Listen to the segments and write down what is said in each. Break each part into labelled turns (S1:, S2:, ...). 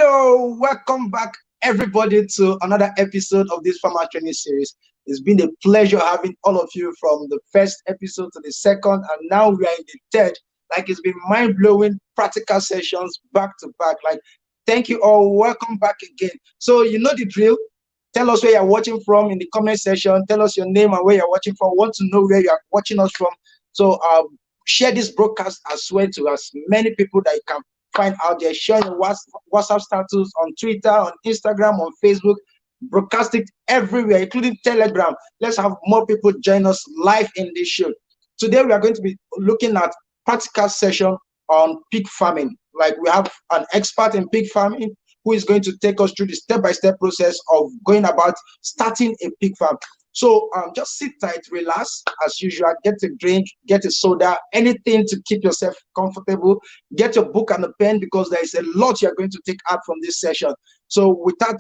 S1: Hello, welcome back, everybody, to another episode of this farmer training series. It's been a pleasure having all of you from the first episode to the second, and now we are in the third. Like, it's been mind-blowing practical sessions back to back. Like, thank you all. Welcome back again. So, you know the drill. Tell us where you're watching from in the comment section. Tell us your name and where you're watching from. We want to know where you're watching us from. So, share this broadcast as well to as many people that you can find out there. Share your WhatsApp status on Twitter, on Instagram, on Facebook. Broadcast it everywhere, including Telegram. Let's have more people join us live in this show. Today, we are going to be looking at practical session on pig farming. Like, we have an expert in pig farming who is going to take us through the step-by-step process of going about starting a pig farm. So just sit tight, relax as usual, get a drink, get a soda, anything to keep yourself comfortable. Get your book and a pen because there is a lot you're going to take out from this session. So without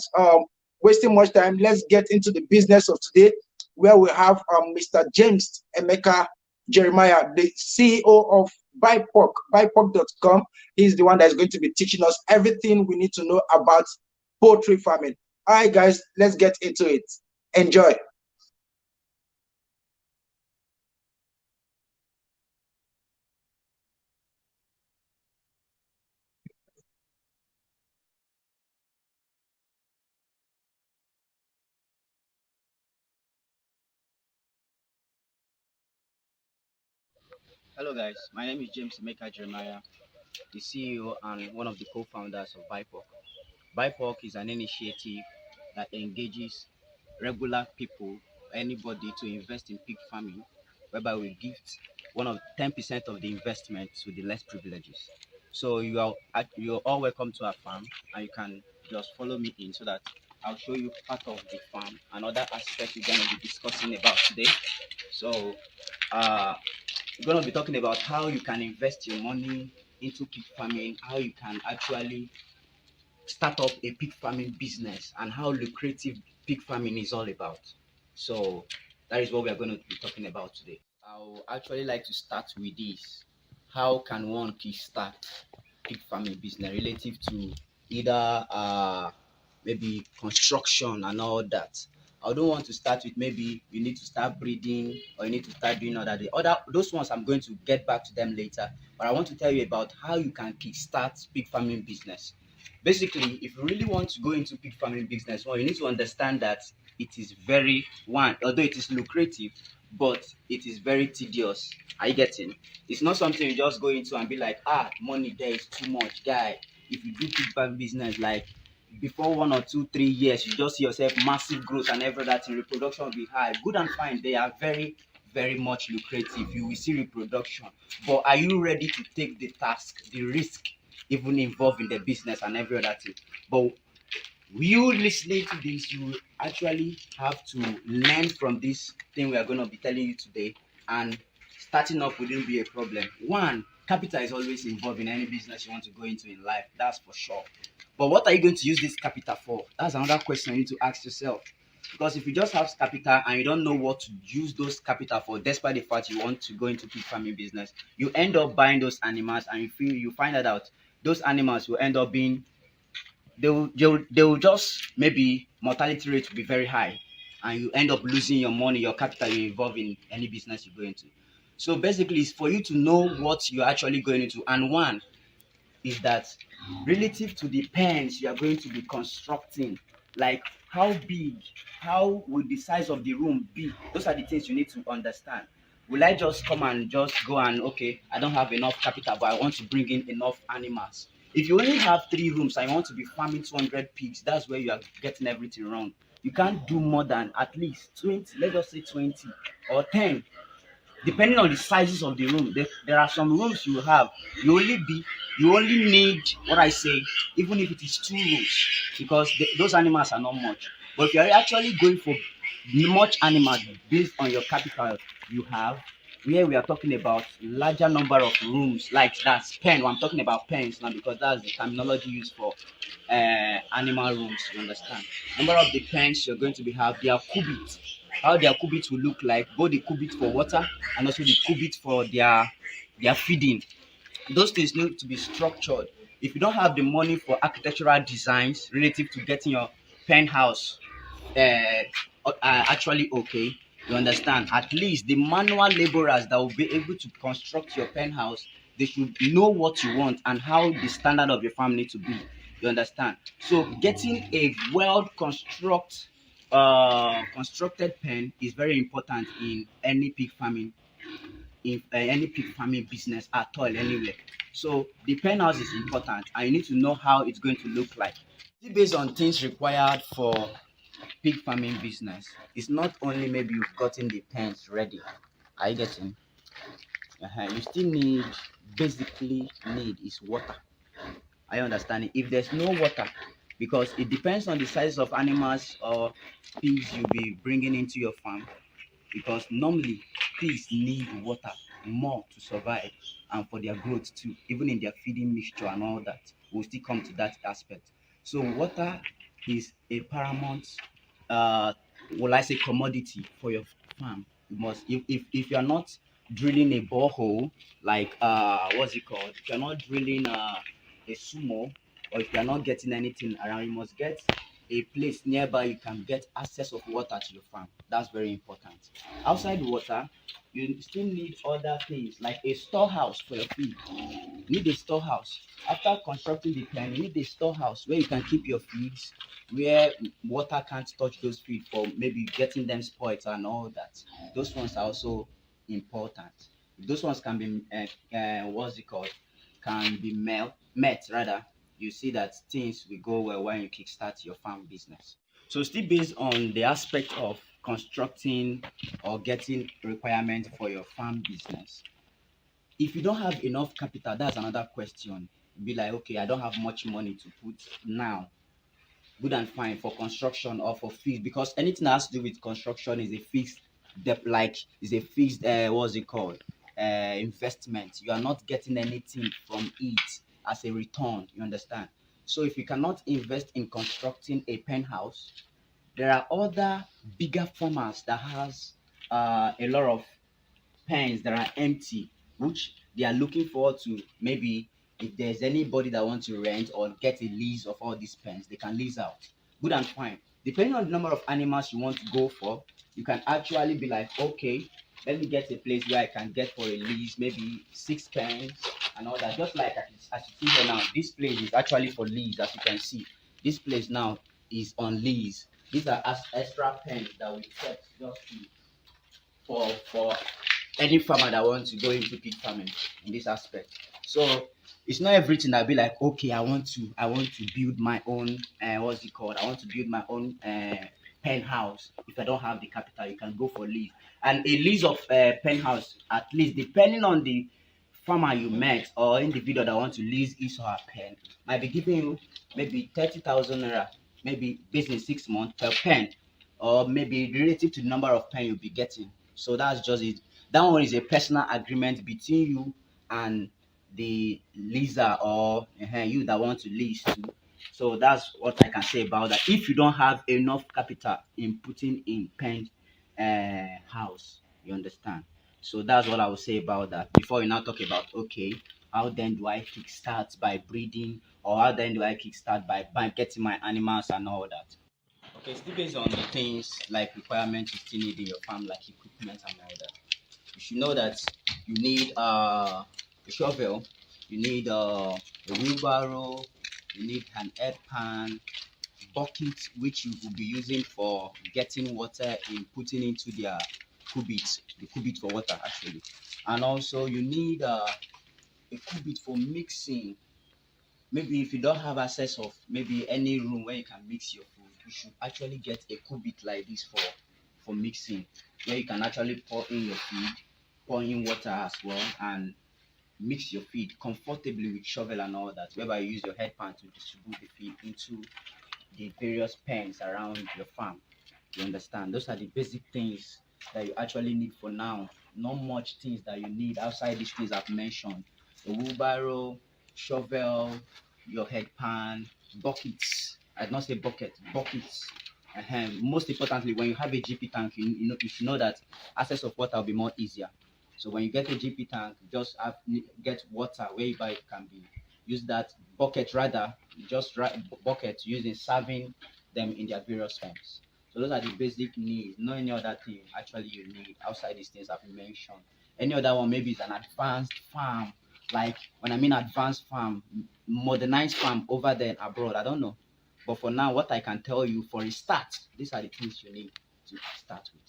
S1: wasting much time, let's get into the business of today, where we have Mr. James Emeka Jeremiah, the CEO of BIPOC.com. He's the one that's going to be teaching us everything we need to know about poultry farming. All right, guys, let's get into it. Enjoy.
S2: Hello guys, my name is James Emeka Jeremiah, the CEO and one of the co-founders of BIPOC. BIPOC is an initiative that engages regular people, anybody to invest in pig farming, whereby we gift one of 10% of the investment to the less privileges. So you're all welcome to our farm, and you can just follow me in so that I'll show you part of the farm and other aspects we're going to be discussing about today. So uh, we're going to be talking about how you can invest your money into pig farming, how you can actually start up a pig farming business, and how lucrative pig farming is all about. So that is what we are going to be talking about today. I would actually like to start with this. How can one kickstart pig farming business relative to either maybe construction and all that? I don't want to start with maybe you need to start breeding or you need to start doing other those ones I'm going to get back to them later. But I want to tell you about how you can kickstart pig farming business. Basically, if you really want to go into pig farming business, well, you need to understand that it is although it is lucrative, but it is very tedious. Are you getting? It's not something you just go into and be like, money there is too much, guy. If you do pig farm business, like before 1 or 2, 3 years, you just see yourself massive growth and every that in reproduction will be high. Good and fine, they are very, very much lucrative. You will see reproduction, but are you ready to take the task, the risk, even involved in the business and every other thing? But you listening to this, you actually have to learn from this thing we are going to be telling you today, and starting up wouldn't be a problem. One, capital is always involved in any business you want to go into in life, that's for sure. But what are you going to use this capital for? That's another question you need to ask yourself. Because if you just have capital and you don't know what to use those capital for, despite the fact you want to go into pig farming business, you end up buying those animals and you find out those animals will end up being they will just maybe mortality rate will be very high, and you end up losing your money, your capital you involve in any business you go into. So basically, it's for you to know what you're actually going into. And one is that relative to the pens you are going to be constructing, like how big, how will the size of the room be? Those are the things you need to understand. Will I just come and just go and, okay, I don't have enough capital, but I want to bring in enough animals? If you only have 3 rooms and you want to be farming 200 pigs, that's where you are getting everything wrong. You can't do more than at least 20, let us say 20 or 10, depending on the sizes of the room. There are some rooms you only need what I say, even if it is 2 rooms, because those animals are not much. But if you're actually going for much animals based on your capital you have, where we are talking about larger number of rooms, like that's pen. I'm talking about pens now because that's the terminology used for animal rooms. You understand? Number of the pens you're going to be have their cubits. How their cubits will look like, both the cubits for water and also the cubits for their feeding. Those things need to be structured. if you don't have the money for architectural designs relative to getting your penthouse actually okay, you understand, at least the manual laborers that will be able to construct your penthouse, they should know what you want and how the standard of your family to be, you understand. So getting a well constructed pen is very important in any pig farming, in any pig farming business at all anywhere. So the pen house is important and you need to know how it's going to look like. Still based on things required for pig farming business, it's not only maybe you've gotten the pens ready. Are you getting? You still need, basically need is water. Are you understanding? If there's no water, because it depends on the size of animals or pigs you'll be bringing into your farm, because normally pigs need water more to survive and for their growth too, even in their feeding mixture and all that. We'll still come to that aspect. So water is a paramount, uh, will I say, commodity for your farm. You must, if you're not drilling a borehole, like what's it called? If you're not drilling a sumo, or if you're not getting anything around, you must get a place nearby you can get access of water to your farm. That's very important. Outside water, you still need other things like a storehouse for your feed. You need a storehouse. After constructing the pen, you need a storehouse where you can keep your feeds, where water can't touch those feed for maybe getting them spoiled and all that. Those ones are also important. Those ones can be, what's it called? Can be met rather. You see that things will go well when you kickstart your farm business. So still based on the aspect of constructing or getting requirement for your farm business. If you don't have enough capital, that's another question. Be like, okay, I don't have much money to put now. Good and fine for construction or for fees, because anything that has to do with construction is a fixed debt, like is a fixed what's it called, investment. You are not getting anything from it as a return, you understand. So if you cannot invest in constructing a penthouse, there are other bigger farmers that has a lot of pens that are empty, which they are looking forward to. Maybe if there's anybody that wants to rent or get a lease of all these pens, they can lease out. Good and fine. Depending on the number of animals you want to go for, you can actually be like, okay, let me get a place where I can get for a lease, maybe 6 pens and all that. Just like as you see here now, this place is actually for lease, as you can see. This place now is on lease. These are extra pens that we set just to, for any farmer that wants to go into pig farming in this aspect. So it's not everything that be like, okay, I want to build my own what's it called? I want to build my own penthouse. If I don't have the capital, you can go for lease. And a lease of penthouse, at least depending on the farmer you met or individual that want to lease his or her pen, might be giving you maybe 30,000 naira, maybe based in 6 months per pen, or maybe relative to the number of pen you'll be getting. So that's just it. That one is a personal agreement between you and the leaser, or you that want to lease to. So that's what I can say about that. If you don't have enough capital in putting in pen house, you understand. So that's what I will say about that. Before we now talk about, okay, how then do I kickstart by breeding, or how then do I kickstart by getting my animals and all that. Okay, still based on the things like requirements you still need in your farm, like equipment and all that. You should know that you need a shovel, you need a wheelbarrow, you need an air pan, bucket, which you will be using for getting water in, putting into their cubits, the cubit for water actually. And also you need a cubit for mixing. Maybe if you don't have access of maybe any room where you can mix your food, you should actually get a cubit like this for mixing, where you can actually pour in your feed, pour in water as well, and mix your feed comfortably with shovel and all that, whereby you use your head pan to distribute the feed into the various pens around your farm. You understand? Those are the basic things that you actually need for now. Not much things that you need outside these things I've mentioned. A wheelbarrow, shovel, your head pan, buckets. I did not say bucket, buckets. Most importantly, when you have a GP tank, you should know that access of water will be more easier. So when you get a GP tank, just get water whereby it can be use that bucket rather, just bucket using serving them in their various forms. So those are the basic needs. No any other thing actually you need outside these things I've mentioned. Any other one maybe is an advanced farm. Like when I mean advanced farm, modernized farm over there abroad. I don't know. But for now, what I can tell you for a start, these are the things you need to start with.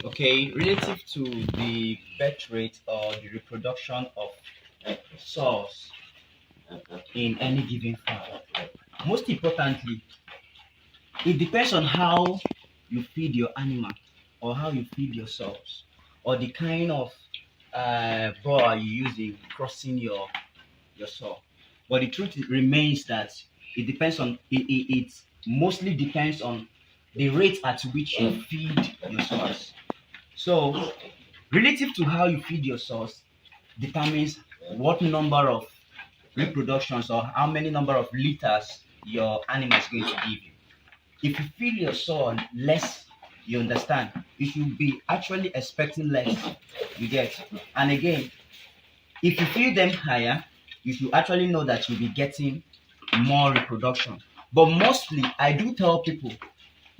S2: Okay, relative to the birth rate or the reproduction of sows in any given farm, most importantly, it depends on how you feed your animal or how you feed your sows or the kind of bore you use in crossing your sow. But the truth remains that it mostly depends on the rate at which you feed your sows. So relative to how you feed your source determines what number of reproductions or how many number of liters your animal is going to give you. If you feed your soil less, you understand, you should be actually expecting less. You get. And again, if you feed them higher, you should actually know that you'll be getting more reproduction. But mostly, I do tell people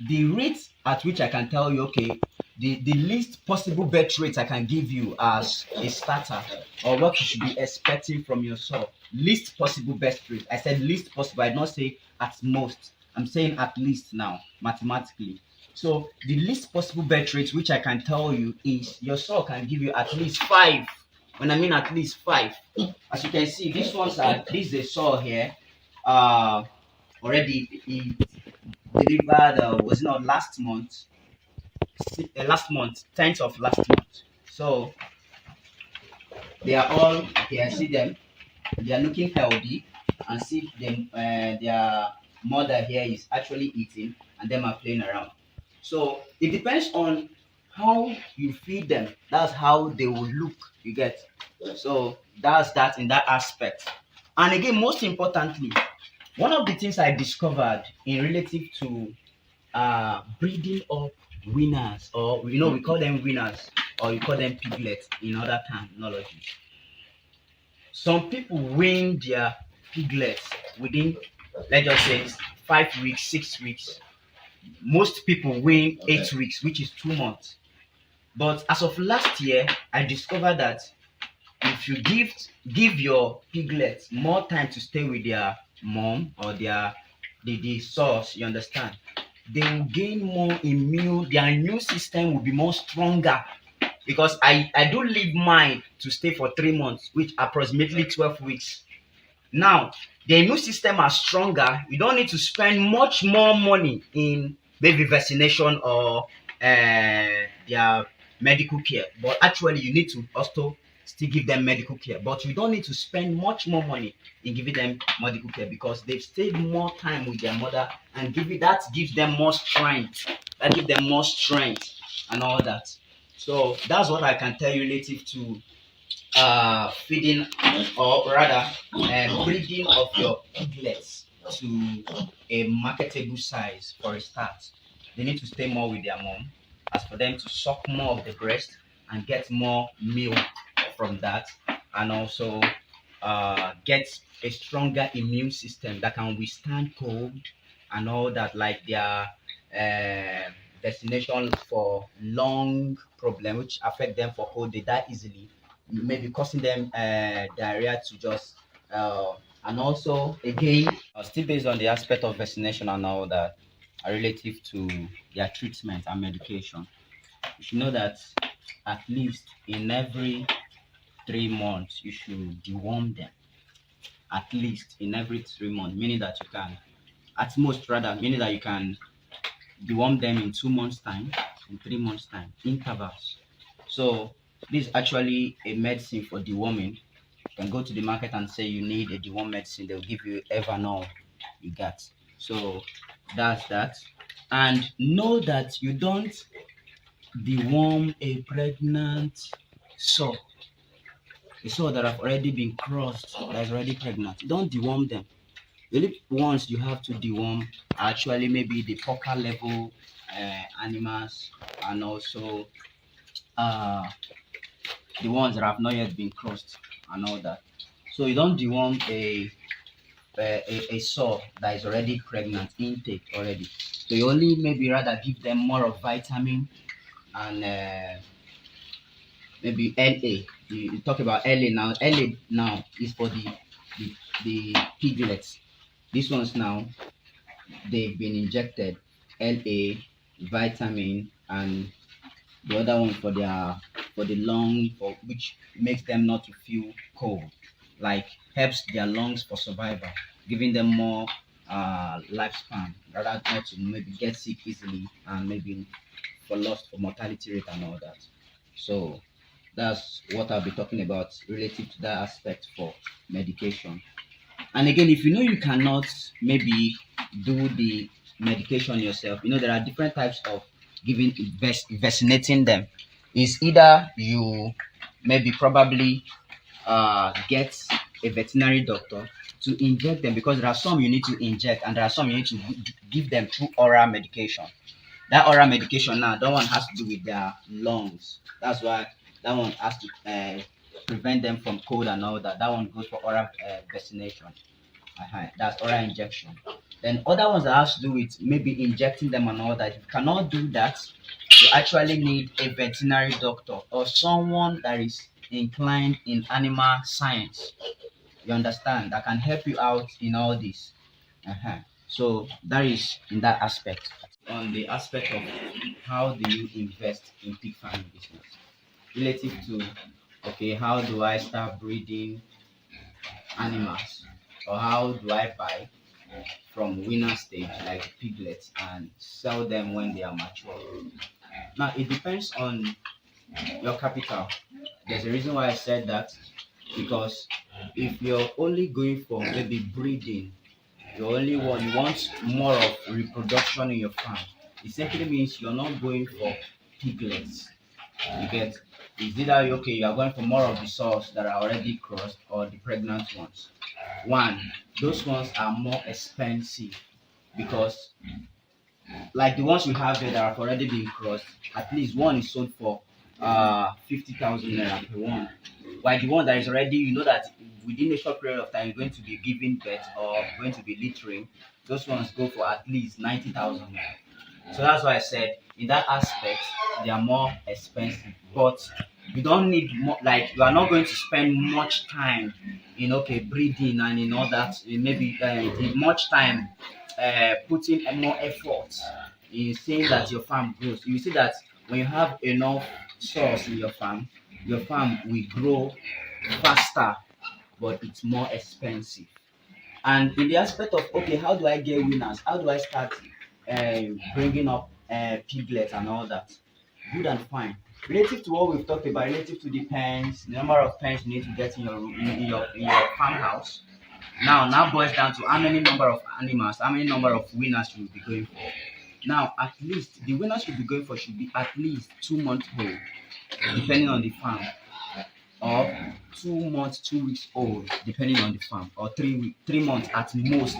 S2: the rate at which I can tell you, okay, the least possible birth rate I can give you as a starter or what you should be expecting from your soil. Least possible birth rate. I said least possible. I did not say at most. I'm saying at least now, mathematically. So the least possible birth rate which I can tell you is your soil can give you at least 5. When I mean at least 5. As you can see, this is a soil here. Already delivered was not last month, last month 10th of last month. So they are all here. See them, they are looking healthy, and see them, their mother here is actually eating and them are playing around. So it depends on how you feed them, that's how they will look, you get. So that's that in that aspect. And again, most importantly, one of the things I discovered in relative to breeding up winners, or we call them winners, or you call them piglets in other terminology. Some people win their piglets within, let's just say, 5 weeks, 6 weeks. Most people win 8 weeks, which is 2 months. But as of last year, I discovered that if you give your piglets more time to stay with their mom or the source, you understand, they will gain more immune, their immune system will be more stronger, because I do leave mine to stay for 3 months, which approximately 12 weeks. Now the immune system are stronger, you don't need to spend much more money in maybe vaccination or their medical care, but actually you need to also still give them medical care, but you don't need to spend much more money in giving them medical care because they've stayed more time with their mother, and that gives them more strength, and all that. So that's what I can tell you relative to feeding, or rather breeding of your piglets to a marketable size. For a start, they need to stay more with their mom, as for them to suck more of the breast and get more milk from that, and also get a stronger immune system that can withstand cold and all that, like their destination for lung problem which affect them for cold, they die easily, maybe causing them diarrhea to just and also again, still based on the aspect of vaccination and all that, relative to their treatment and medication. You should know that at least in every 3 months you should deworm them. At least in every 3 months, meaning that you can, at most rather, meaning that you can deworm them in 2 months time, in 3 months time intervals. So this is actually a medicine for deworming. You can go to the market and say you need a deworm medicine, they'll give you Evernorm, you got. So that's that. And know that you don't deworm a pregnant sow, a sow that have already been crossed, that is already pregnant. Don't deworm them. The only ones you have to deworm are actually maybe the poker level animals, and also uh, the ones that have not yet been crossed and all that. So you don't deworm a sow that is already pregnant intake already. So you only maybe rather give them more of vitamin and maybe LA. You talk about LA now. LA now is for the, the piglets. These ones now they've been injected LA, vitamin, and the other one for the lung, for which makes them not to feel cold, like helps their lungs for survival, giving them more lifespan, rather not to maybe get sick easily and maybe for loss for mortality rate and all that. So that's what I'll be talking about relative to that aspect for medication. And again, if you know you cannot maybe do the medication yourself, there are different types of giving vaccinating them. Is either you maybe probably get a veterinary doctor to inject them, because there are some you need to inject and there are some you need to give them through oral medication. That oral medication now, that one has to do with their lungs. That's why that one has to prevent them from cold and all that. That one goes for oral vaccination. That's oral injection. Then other ones that has to do with maybe injecting them and all that. If you cannot do that, you actually need a veterinary doctor or someone that is inclined in animal science. You understand? That can help you out in all this. So that is in that aspect. On the aspect of how do you invest in pig farming business relative to, okay, how do I start breeding animals, or how do I buy from winner stage like piglets and sell them when they are mature. Now it depends on your capital. There's a reason why I said that, because if you're only going for maybe breeding, you want more of reproduction in your farm. It simply means you're not going for piglets. You get, it's either okay, you are going for more of the sows that are already crossed or the pregnant ones. One, those ones are more expensive because, like the ones we have here that have already been crossed, at least one is sold for 50,000 naira per one. While the one that is already, you know that within a short period of time you're going to be giving birth or going to be littering, those ones go for at least 90,000 naira. So that's why I said in that aspect they are more expensive, but you don't need more. Like you are not going to spend much time in okay breeding and in all that. Maybe much time putting more effort in seeing that your farm grows. You see that when you have enough source in your farm will grow faster, but it's more expensive. And in the aspect of okay, how do I get winners? How do I start bringing up piglets and all that? Good and fine. Relative to what we've talked about, relative to the pens, the number of pens you need to get in your farmhouse. Now boils down to how many number of animals, how many number of winners you will be going for. Now, at least the winners you'll be going for should be at least 2 months old, depending on the farm, or 2 months, 2 weeks old, depending on the farm, or 3 months at most.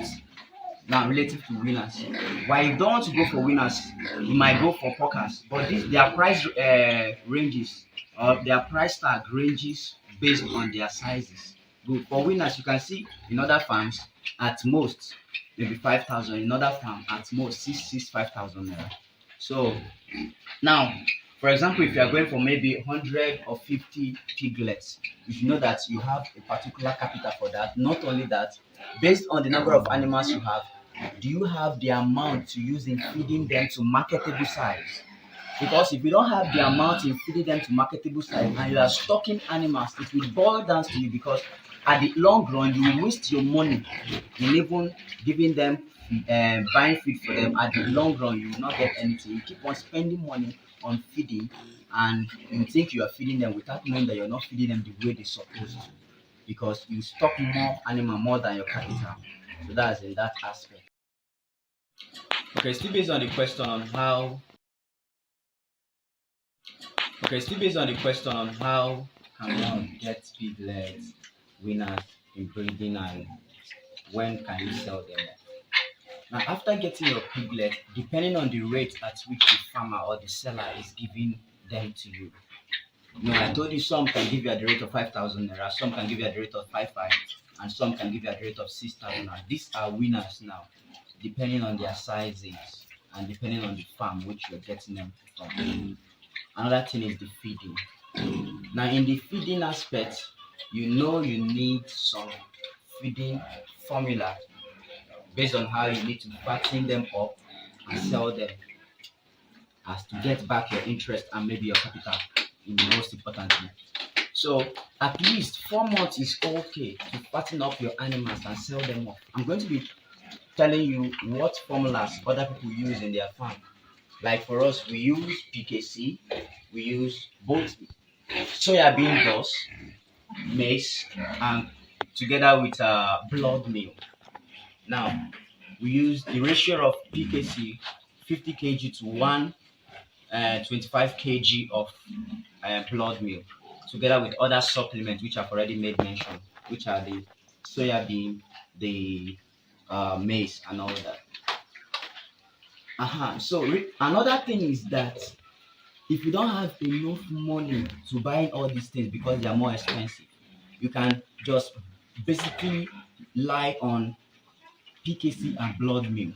S2: Now, relative to winners, why you don't want to go for winners, you might go for pokers, but their price ranges, or their price tag ranges based on their sizes. Good for winners, you can see in other farms at most maybe 5,000, in other farm at most 5,000 naira. So now, for example, if you are going for maybe 100 or 50 piglets, you should know that you have a particular capital for that. Not only that, based on the number of animals you have, do you have the amount to use in feeding them to marketable size? Because if you don't have the amount in feeding them to marketable size and you are stocking animals, it will boil down to you, because at the long run you will waste your money in even giving them buying feed for them. At the long run you will not get anything. You keep on spending money on feeding and you think you are feeding them without knowing that you're not feeding them the way they're supposed to, because you stock more animal more than your capital. So that's in that aspect. Okay, still based on the question on how still based on the question on how can one get piglets, winners in breeding and when can you sell them off. Now, after getting your piglet, depending on the rate at which the farmer or the seller is giving them to you. I told you some can give you at the rate of 5,000 naira, some can give you at the rate of 5,500, and some can give you at the rate of 6,000 naira. These are winners now, depending on their sizes and depending on the farm which you're getting them from. Another thing is the feeding. Now, in the feeding aspect, you need some feeding formula based on how you need to fatten them up and sell them as to get back your interest and maybe your capital, most importantly. So at least 4 months is okay to fatten up your animals and sell them off. I'm going to be telling you what formulas other people use in their farm. Like for us, we use PKC, we use both soybean dust, maize, and together with blood meal. Now, we use the ratio of PKC 50 kg to 25 kg of blood meal, together with other supplements which I've already made mention, which are the soybean, the maize, and all that. So another thing is that if you don't have enough money to buy all these things because they are more expensive, you can just basically rely on PKC and blood meal.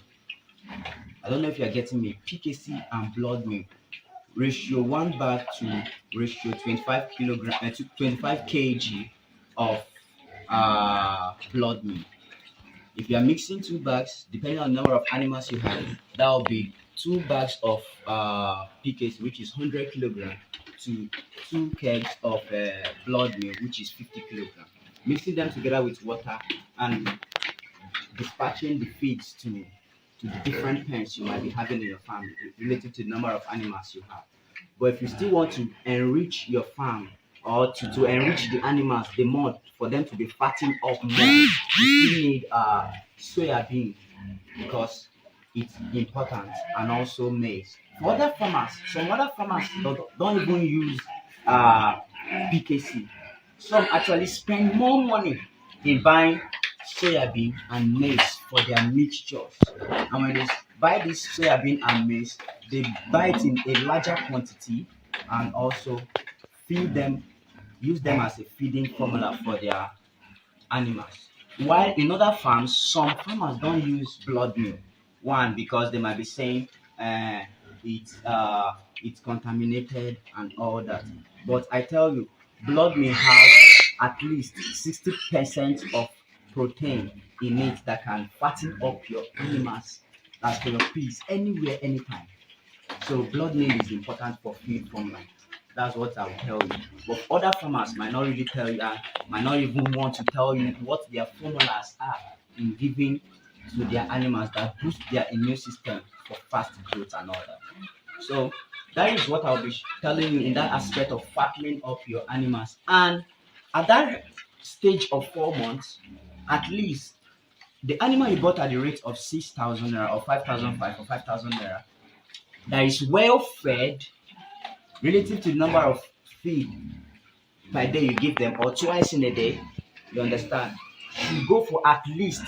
S2: I don't know if you're getting me. PKC and blood meal. Ratio 1 bag to ratio 25 kilogram to 25 kg of blood meal. If you are mixing 2 bags, depending on the number of animals you have, that will be 2 bags of PKC, which is 100 kilogram, to 2 kegs of blood meal, which is 50 kilogram. Mixing them together with water and dispatching the feeds to the different pens you might be having in your farm relative to the number of animals you have. But if you still want to enrich your farm or to enrich the animals the more for them to be fatting up more, you still need soybean because it's important, and also maize. For other farmers, some other farmers don't even use PKC. Some actually spend more money in buying soybean and maize for their mixtures. And when they buy this soybean and maize, they buy it in a larger quantity and also feed them, use them as a feeding formula for their animals. While in other farms, some farmers don't use blood meal. One, because they might be saying uh, it's contaminated and all that. But I tell you, blood meal has at least 60% of protein in it that can fatten up your animals, as for your pigs, anywhere, anytime. So blood meal is important for feed formula. That's what I will tell you. But other farmers might not really tell you, and might not even want to tell you what their formulas are in giving to their animals that boost their immune system for fast growth and all that. So that is what I'll be telling you in that aspect of fattening up your animals. And at that stage of 4 months, at least the animal you bought at the rate of 6,000 naira or 5,500 or 5,000 naira that is well fed relative to the number of feed per day you give them or twice in a day, you understand? You go for at least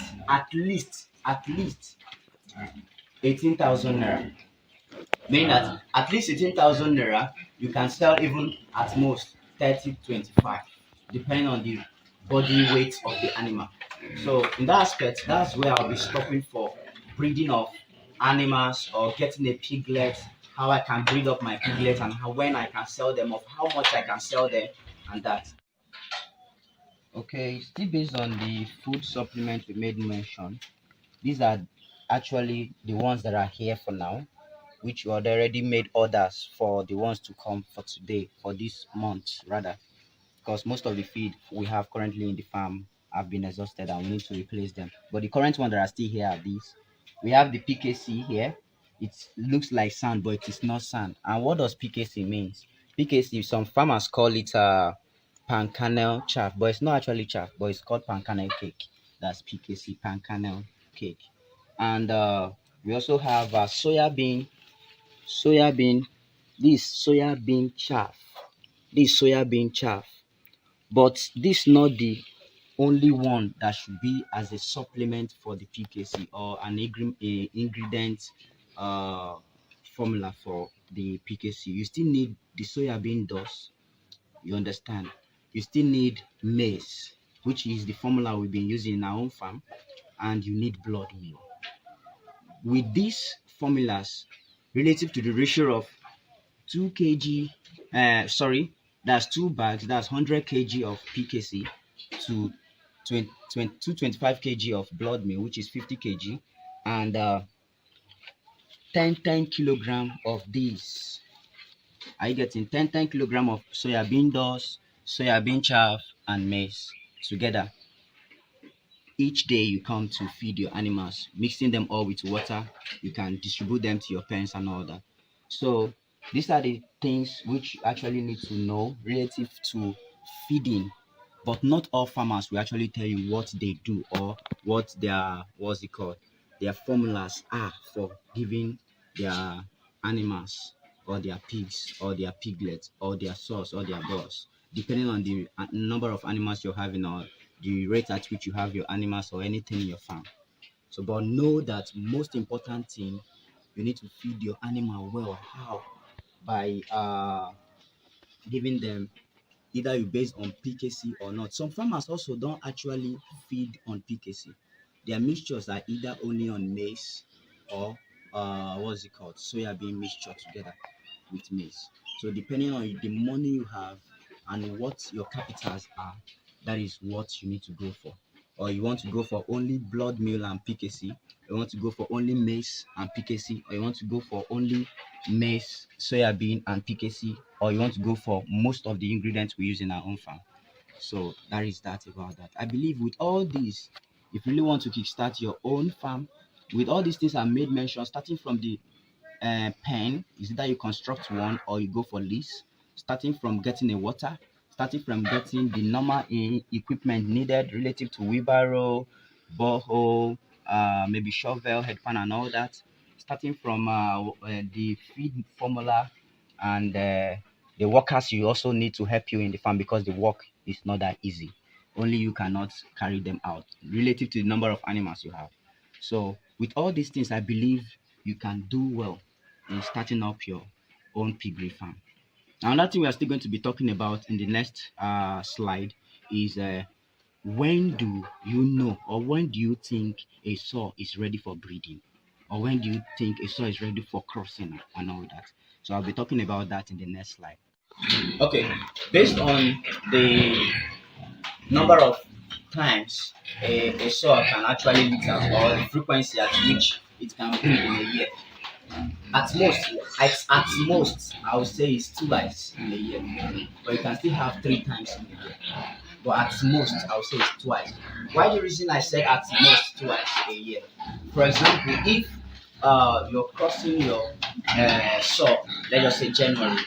S2: 18,000 naira. Meaning that at least 18,000 naira, you can sell even at most 30, 25, depending on the body weight of the animal. So in that aspect, that's where I'll be stopping for breeding of animals or getting a piglet, how I can breed up my piglets and when I can sell them off, how much I can sell them, and that. Okay, still based on the food supplement we made mention, these are actually the ones that are here for now, which we had already made orders for the ones to come for today, for this month rather, because most of the feed we have currently in the farm have been exhausted and we need to replace them. But the current ones that are still here are these. We have the PKC here. It looks like sand, but it is not sand. And what does PKC means? PKC, some farmers call it pan kernel chaff, but it's not actually chaff, but it's called pan kernel cake. That's PKC, pan kernel cake. And we also have soya bean, this soya bean chaff, but this not the only one that should be as a supplement for the PKC or an ingredient uh, formula for the PKC. You still need the soybean dust. You understand? You still need maize, which is the formula we've been using in our own farm, and you need blood meal. With these formulas, relative to the ratio of 2 kg, that's 2 bags, that's 100 kg of PKC to 225 kg of blood meal, which is 50 kg, and 10 kilogram of these. Are you getting 10 kilogram of soybean dust, soybean chaff, and maize together? Each day you come to feed your animals, mixing them all with water. You can distribute them to your pens and all that. So these are the things which you actually need to know relative to feeding. But not all farmers will actually tell you what they do or what their their formulas are for giving their animals or their pigs or their piglets or their sows or their boars, depending on the number of animals you're having or the rate at which you have your animals or anything in your farm. So, but know that most important thing, you need to feed your animal well. How? By giving them, either you based on PKC or not. Some farmers also don't actually feed on PKC. Their mixtures are either only on maize or soya bean mixture together with maize. So depending on the money you have and what your capitals are, that is what you need to go for. Or you want to go for only blood meal and PKC, you want to go for only maize and PKC, or you want to go for only maize, soya bean, and PKC, or you want to go for most of the ingredients we use in our own farm. So that is that about that. I believe with all these, if you really want to kickstart your own farm, with all these things I made mention, starting from the pen, is either you construct one or you go for lease, starting from getting a water, starting from getting the normal equipment needed relative to wheelbarrow, borehole, maybe shovel, headpan, and all that, starting from the feed formula and the workers you also need to help you in the farm, because the work is not that easy. Only you cannot carry them out relative to the number of animals you have. So with all these things, I believe you can do well in starting up your own piggery farm. Now, another thing we are still going to be talking about in the next slide is when do you know, or when do you think a sow is ready for breeding, or when do you think a sow is ready for crossing and all that. So I'll be talking about that in the next slide. Okay, based on the number of times a sow can actually litter, or the frequency at which it can breed in a year. At most, I would say it's twice in a year, but you can still have 3 times in a year. But at most, I would say it's twice. Why the reason I said at most twice a year? For example, if you're crossing your sow, let's just say January,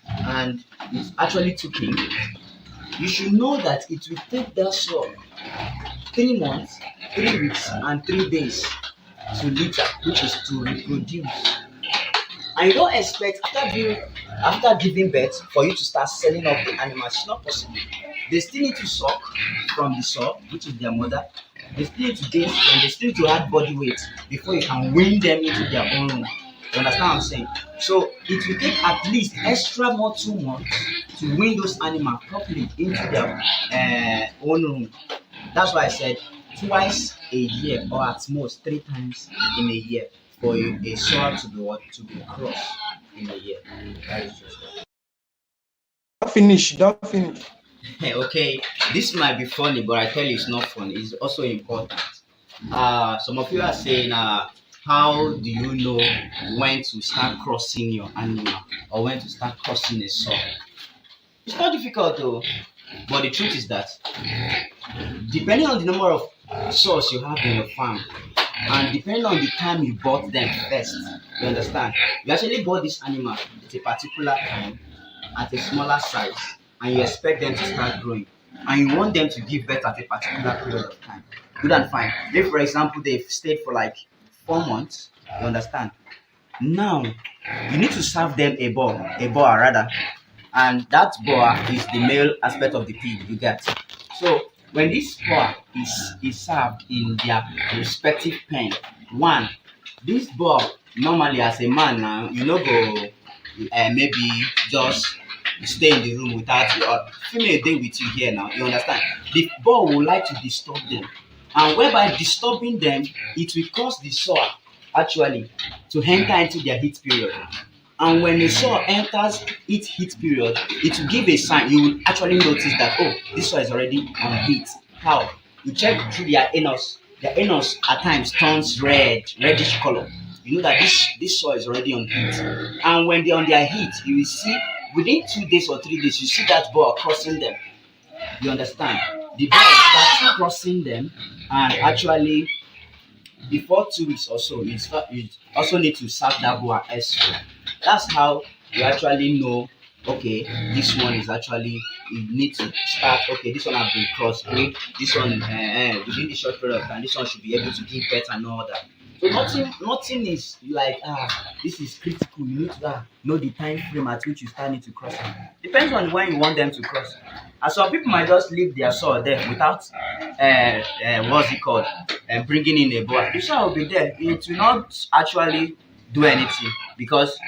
S2: and it's actually took in, you should know that it will take that sow 3 months, 3 weeks, and 3 days to litter, which is to reproduce. And you don't expect after giving birth for you to start selling off the animals. It's not possible. They still need to suck from the sow, which is their mother. They still need to gain strength. They still need to add body weight before you can wean them into their own room. You understand what I'm saying? So it will take at least extra more 2 months to wean those animals properly into their own room. That's why I said twice a year, or at most 3 times in a year, for a sow to be crossed in a year. That is just that.
S1: Don't finish.
S2: Okay, this might be funny, but I tell you it's not funny. It's also important. Some of you are saying, how do you know when to start crossing your animal or when to start crossing a sow? It's not difficult though, but the truth is that depending on the number of sows you have in your farm, and depending on the time you bought them first, you understand, you actually bought this animal at a particular time at a smaller size, and you expect them to start growing, and you want them to give birth at a particular period of time. Good and fine. If, for example, they've stayed for like 4 months, you understand. Now you need to serve them a boar rather, and that boar is the male aspect of the pig. You get. So When this boa is served in their respective pen, one, this boa normally as a man now, you no go maybe just stay in the room without your female dey with you here now. You understand? The boa would like to disturb them, and whereby disturbing them, it will cause the soil actually to enter into their heat period. And when the soil enters its heat period, it will give a sign. You will actually notice that, oh, this soil is already on heat. How? You check through their anus. Their anus at times turns red, reddish color. You know that this soil is already on heat. And when they're on their heat, you will see within 2 days or 3 days, you see that ball crossing them. You understand? The ball starts crossing them, and actually before 2 weeks or so, you also need to serve that boa extra. That's how you actually know, okay, this one is actually, you need to start, okay, this one has been crossed, okay, this one within the short period of time, this one should be able to give birth and all that. So nothing is like, this is critical. You need to know the time frame at which you start need to cross. Depends on when you want them to cross. And some people might just leave their soil there without what's it called, bringing in a boa. The soil will be there. It will not actually do anything, because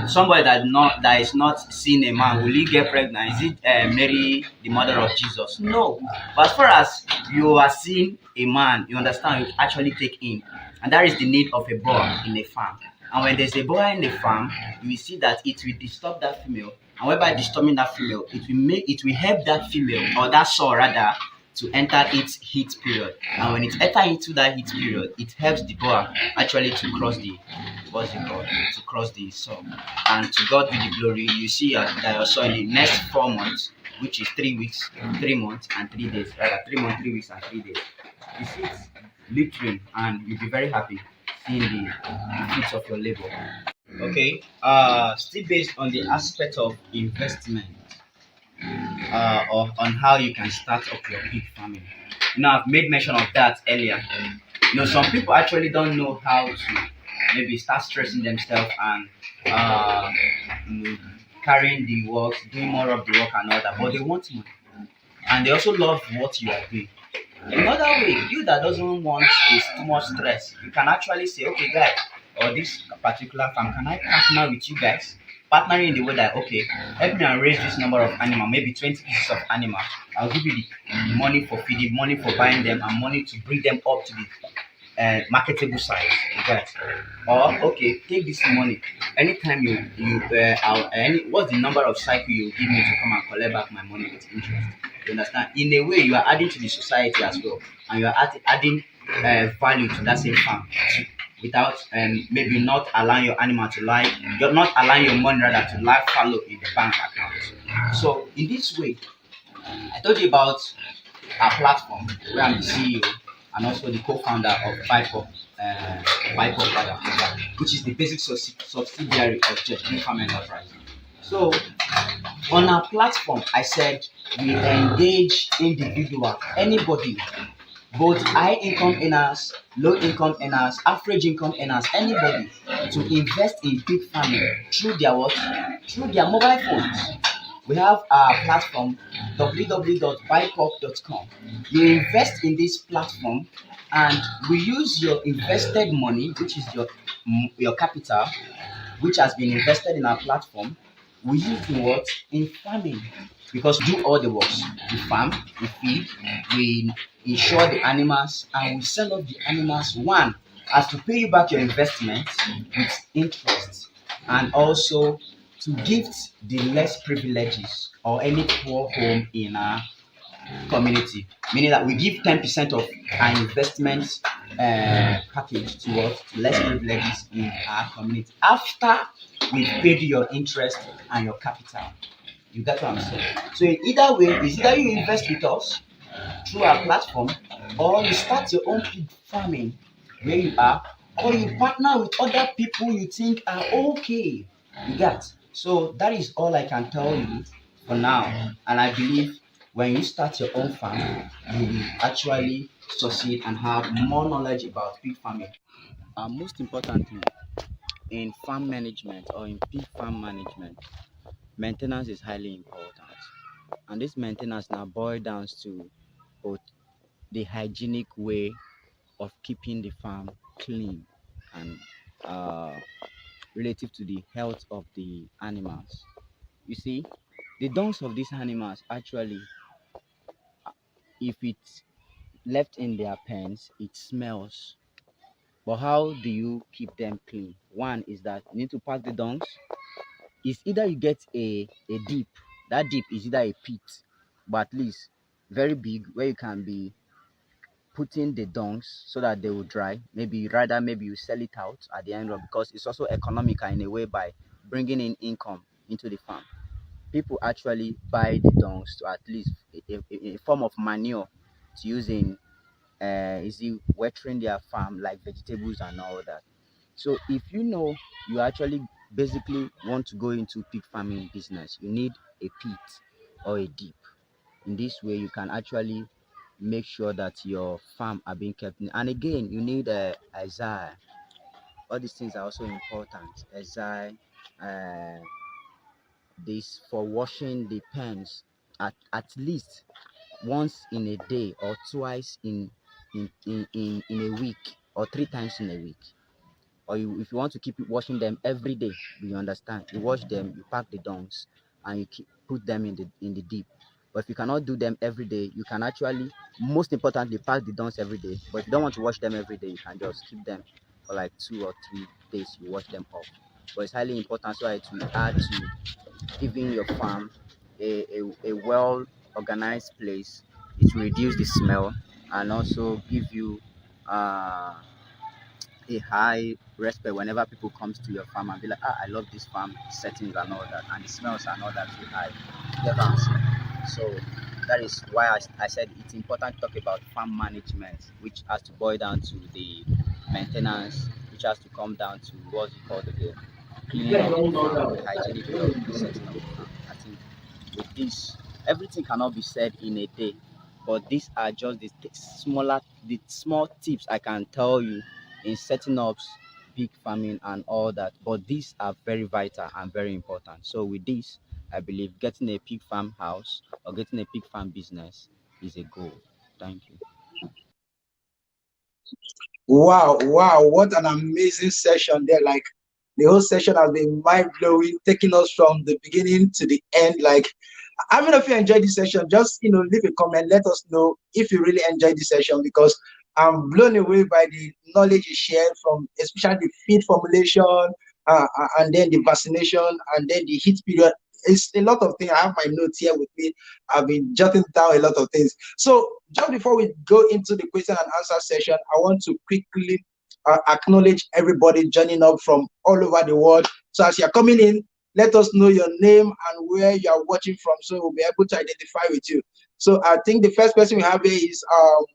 S2: somebody that is not seeing a man, will he get pregnant? Is it Mary the mother of Jesus? No. But as far as you are seeing a man, you understand, you actually take in, and that is the need of a boa in a farm. And when there's a boa in the farm, you will see that it will disturb that female, and whereby disturbing that female, it will help that female, or that soil rather, to enter its heat period. And when it enter into that heat period, it helps the boa actually to cross the, what's it called, to cross the soil. And to God be the glory, you see that your soil in the next 4 months, which is 3 weeks, 3 months and 3 days, rather 3 months, 3 weeks and 3 days, you see it littering, and you'll be very happy seeing the fruits of your labor. Okay, still based on the aspect of investment, or on how you can start up your pig farming. I've made mention of that earlier. Some people actually don't know how to maybe start stressing themselves and you know, carrying the work, doing more of the work and all that, but they want money, and they also love what you are doing. Another way, you that doesn't want this too much stress, you can actually say, okay, guys, or this particular farm, can I partner with you guys? Partnering in the way that, okay, help me and raise this number of animal, maybe 20 pieces of animal. I'll give you the money for feeding, money for buying them, and money to bring them up to the marketable size. You get? Or okay, take this money. Anytime what's the number of cycle you give me to come and collect back my money with interest? You understand? In a way, you are adding to the society as well, and you are adding value to that same farm too, without maybe not allowing your animal to lie. You're not allowing your money rather to lie fallow in the bank account. So in this way, I told you about our platform where I'm the CEO and also the co-founder of Bipop rather, which is the basic subsidiary of Jet Farm Enterprise. So on our platform, I said we engage individual, anybody, both high income earners, low income earners, average income earners, anybody, to invest in pig farming through their what? Through their mobile phones. We have our platform www.buypop.com. You invest in this platform, and we use your invested money, which is your capital, which has been invested in our platform. We use in what? In farming. Because we do all the works. We farm, we feed, we insure the animals, and we sell off the animals, one, as to pay you back your investment with interest, and also to gift the less privileges or any poor home in our community, meaning that we give 10% of our investment package towards less privileges in our community after we've paid your interest and your capital. You get what I'm saying? So in either way, is either you invest with us through our platform, or you start your own pig farming where you are, or you partner with other people you think are okay. You get? So that is all I can tell you for now. And I believe when you start your own farm, you will actually succeed and have more knowledge about pig farming. Most importantly, in farm management or in pig farm management, maintenance is highly important. And this maintenance now boils down to both the hygienic way of keeping the farm clean and uh, relative to the health of the animals. You see, the dungs of these animals actually, if it's left in their pens, it smells. But how do you keep them clean? One is that you need to pack the dungs. It's either you get a deep, that deep is either a pit, but at least very big, where you can be putting the dungs so that they will dry. Maybe rather, maybe you sell it out at the end of, because it's also economical in a way by bringing in income into the farm. People actually buy the dungs to at least a form of manure to use in is it watering their farm like vegetables and all that. So if you know you actually basically want to go into pig farming business, you need a pit or a deep. In this way, you can actually make sure that your farm are being kept. And again, you need a Azai. All these things are also important. Azai, uh, this for washing the pens at least once in a day or twice in a week or three times in a week. Or if you want to keep washing them every day, you understand, you wash them, you pack the dungs, and you put them in the deep. But if you cannot do them every day, you can actually, most importantly, pack the dungs every day. But if you don't want to wash them every day, you can just keep them for like 2 or 3 days, you wash them off. But it's highly important so it will add to giving your farm a well organized place. It will reduce the smell and also give you uh a high respect whenever people comes to your farm and be like, I love this farm settings and all that, and the smells are not that too high. You get what I'm saying? So that is why I said it's important to talk about farm management, which has to boil down to the maintenance, which has to come down to what's it called again, cleaning of the farm, the hygienic way of setting up the farm. I think with this, everything cannot be said in a day, but these are just the small tips I can tell you in setting up pig farming and all that. But these are very vital and very important. So with this, I believe getting a pig farm house or getting a pig farm business is a goal. Thank you.
S1: Wow, wow, what an amazing session there. Like the whole session has been mind blowing, taking us from the beginning to the end. Like, I mean, if you enjoyed this session, just leave a comment. Let us know if you really enjoyed this session, because I'm blown away by the knowledge you shared, from especially the feed formulation, and then the vaccination, and then the heat period. It's a lot of things. I have my notes here with me. I've been jotting down a lot of things. So just before we go into the question and answer session, I want to quickly acknowledge everybody joining up from all over the world. So as you're coming in, let us know your name and where you are watching from, so we'll be able to identify with you. So I think the first person we have here is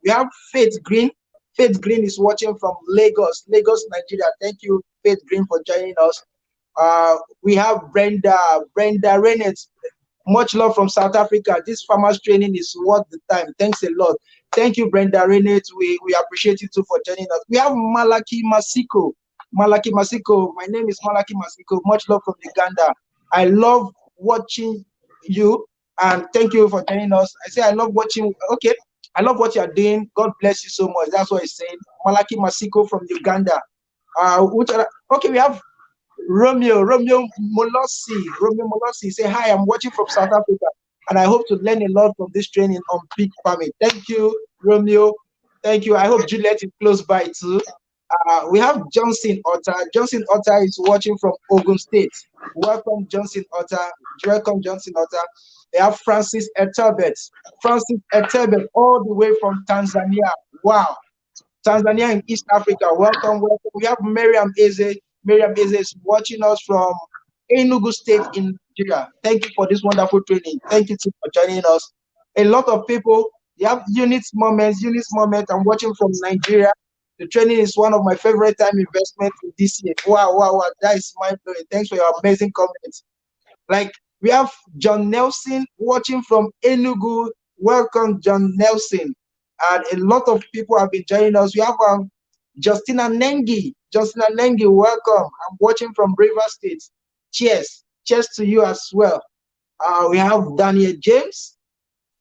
S1: we have Faith Green. Faith Green is watching from Lagos, Nigeria. Thank you, Faith Green, for joining us. We have Brenda Reynolds. Much love from South Africa. This farmers training is worth the time. Thanks a lot. Thank you, Brenda Reynolds. We appreciate you too for joining us. We have Malaki Masiko. Malaki Masiko. My name is Malaki Masiko. Much love from Uganda. I love watching you, and thank you for joining us. I say I love watching. Okay, I love what you are doing. God bless you so much. That's what he's saying. Malaki Masiko from Uganda. Okay, we have Romeo Molossi say, hi, I'm watching from South Africa, and I hope to learn a lot from this training on pig farming. Thank you, Romeo. Thank you. I hope Juliet is close by too. We have Johnson Otter. Johnson Otter is watching from Ogun State. Welcome, Johnson Otter. Welcome, Johnson Otter. We have Francis Etebet. Francis Etebet, all the way from Tanzania. Wow. Tanzania in East Africa. Welcome, welcome. We have Miriam Eze. Miriam Eze is watching us from Enugu State in Nigeria. Thank you for this wonderful training. Thank you too for joining us. A lot of people. You have Eunice Moment. I'm watching from Nigeria. The training is one of my favorite time investments this year. Wow, wow, wow. That is mind blowing. Thanks for your amazing comments. Like, we have John Nelson watching from Enugu. Welcome, John Nelson. And a lot of people have been joining us. We have Justina Nengi. Justina Nengi, welcome. I'm watching from River State. Cheers. Cheers to you as well. We have Daniel James.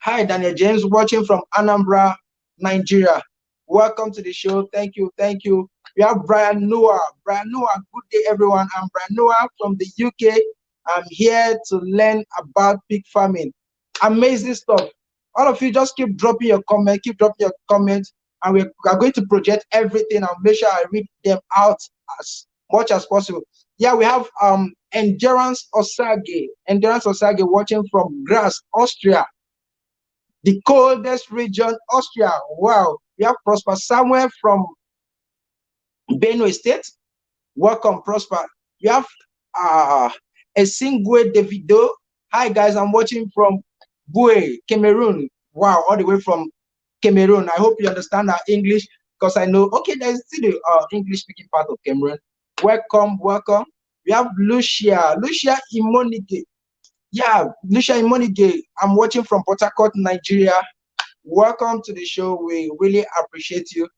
S1: Hi, Daniel James, watching from Anambra, Nigeria. Welcome to the show. Thank you. Thank you. We have Brian Noah. Brian Noah, good day, everyone. I'm Brian Noah from the UK. I'm here to learn about pig farming. Amazing stuff. All of you just keep dropping your comment, keep dropping your comments, and we are going to project everything. I'll make sure I read them out as much as possible. Yeah, we have Endurance Osage watching from Graz, Austria, the coldest region, Austria. Wow. We have Prosper Samuel from Benue State. Welcome, Prosper. We have Esingwe Davido. Hi, guys. I'm watching from Bue, Cameroon. Wow, all the way from Cameroon. I hope you understand our English because I know, okay, there's still the English speaking part of Cameroon. Welcome, welcome. We have Lucia Imonige. Yeah, Lucia Imonige. I'm watching from Port Harcourt, Nigeria. Welcome to the show. We really appreciate you.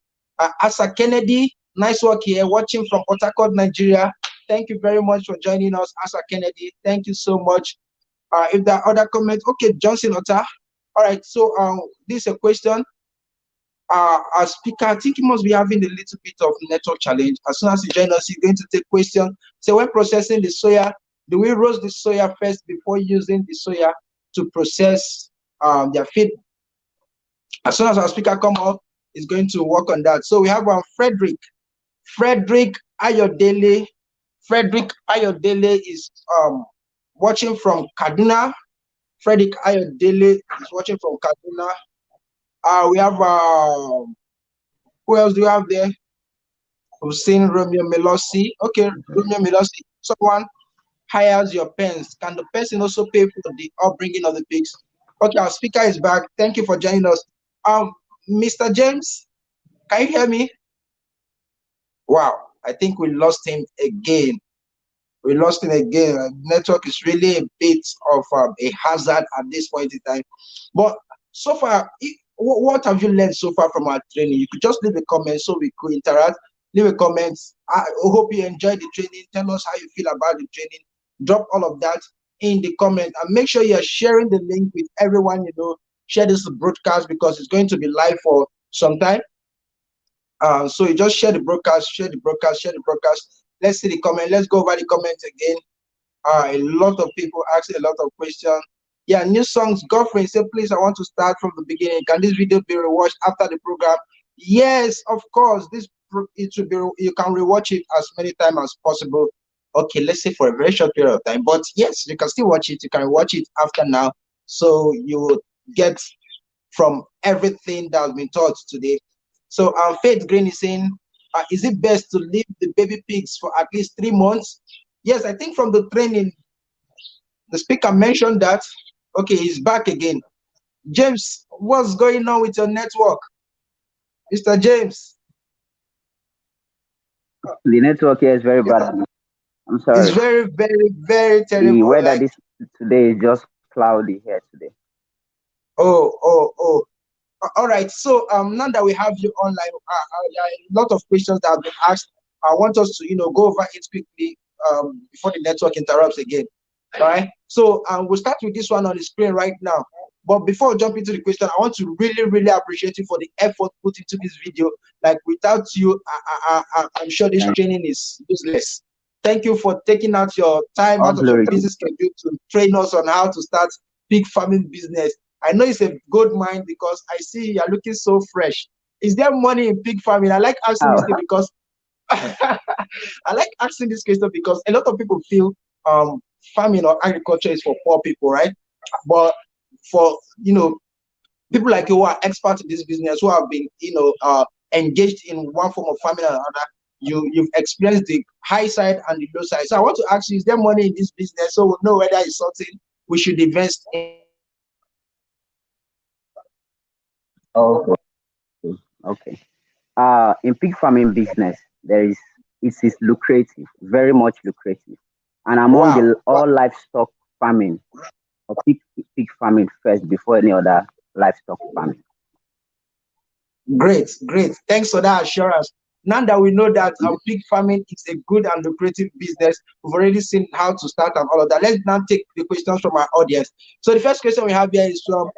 S1: Asa Kennedy, nice work here. Watching from Port Harcourt, Nigeria. Thank you very much for joining us, Asa Kennedy. Thank you so much. If there are other comments, okay, Johnson Otta. All right, so this is a question. Our speaker, I think he must be having a little bit of network challenge. As soon as he joins us, he's going to take question. So when processing the soya, do we roast the soya first before using the soya to process their feed? As soon as our speaker come up, he's going to work on that. So we have Frederick Ayodele. Frederick Ayodele is watching from Kaduna. Frederick Ayodele is watching from Kaduna. We have who else do you have there? Hussein Romeo Melosi. Okay, Romeo Melosi. Someone hires your pens. Can the person also pay for the upbringing of the pigs? Okay, our speaker is back. Thank you for joining us. Mr. James, can you hear me? Wow, I think we lost him again. Network is really a bit of a hazard at this point in time. But so far, what have you learned so far from our training? You could just leave a comment so we could interact. Leave a comment. I hope you enjoyed the training. Tell us how you feel about the training. Drop all of that in the comment and make sure you're sharing the link with everyone you know. Share this broadcast because it's going to be live for some time. So you just share the broadcast. Let's see the comment. Let's go over the comments again. A lot of people asking a lot of questions. Yeah, new songs. Godfrey said, please, I want to start from the beginning. Can this video be rewatched after the program? Yes, of course. It should be. You can rewatch it as many times as possible. Okay, let's say for a very short period of time. But yes, you can still watch it. You can watch it after now, so you will get from everything that has been taught today. So Faith Green is saying, is it best to leave the baby pigs for at least 3 months? Yes, I think from the training, the speaker mentioned that. Okay, he's back again. James, what's going on with your network? Mr. James.
S3: The network here is very bad. I'm sorry.
S1: It's very, very, very terrible.
S3: The weather today is just cloudy here today.
S1: Oh. All right. So now that we have you online, a lot of questions that have been asked. I want us to go over it quickly before the network interrupts again. All right. So we'll start with this one on the screen right now. But before I jump into the question, I want to really, really appreciate you for the effort put into this video. Like without you, I'm sure this training is useless. Thank you for taking out your time out of your busy schedule to train us on how to start pig farming business. I know it's a good mind because I see you're looking so fresh. Is there money in pig farming? I like asking this thing because I like asking this question because a lot of people feel farming or agriculture is for poor people, right? But for people like you who are experts in this business, who have been engaged in one form of farming or another, you've experienced the high side and the low side. So I want to ask you, is there money in this business so we'll know whether it's something we should invest in?
S3: Okay. In pig farming business, it is lucrative, very much lucrative, and among all livestock farming, or pig farming first before any other livestock farming.
S1: Great. Thanks for that assurance. Now that we know that pig farming is a good and lucrative business, we've already seen how to start and all of that. Let's now take the questions from our audience. So the first question we have here is from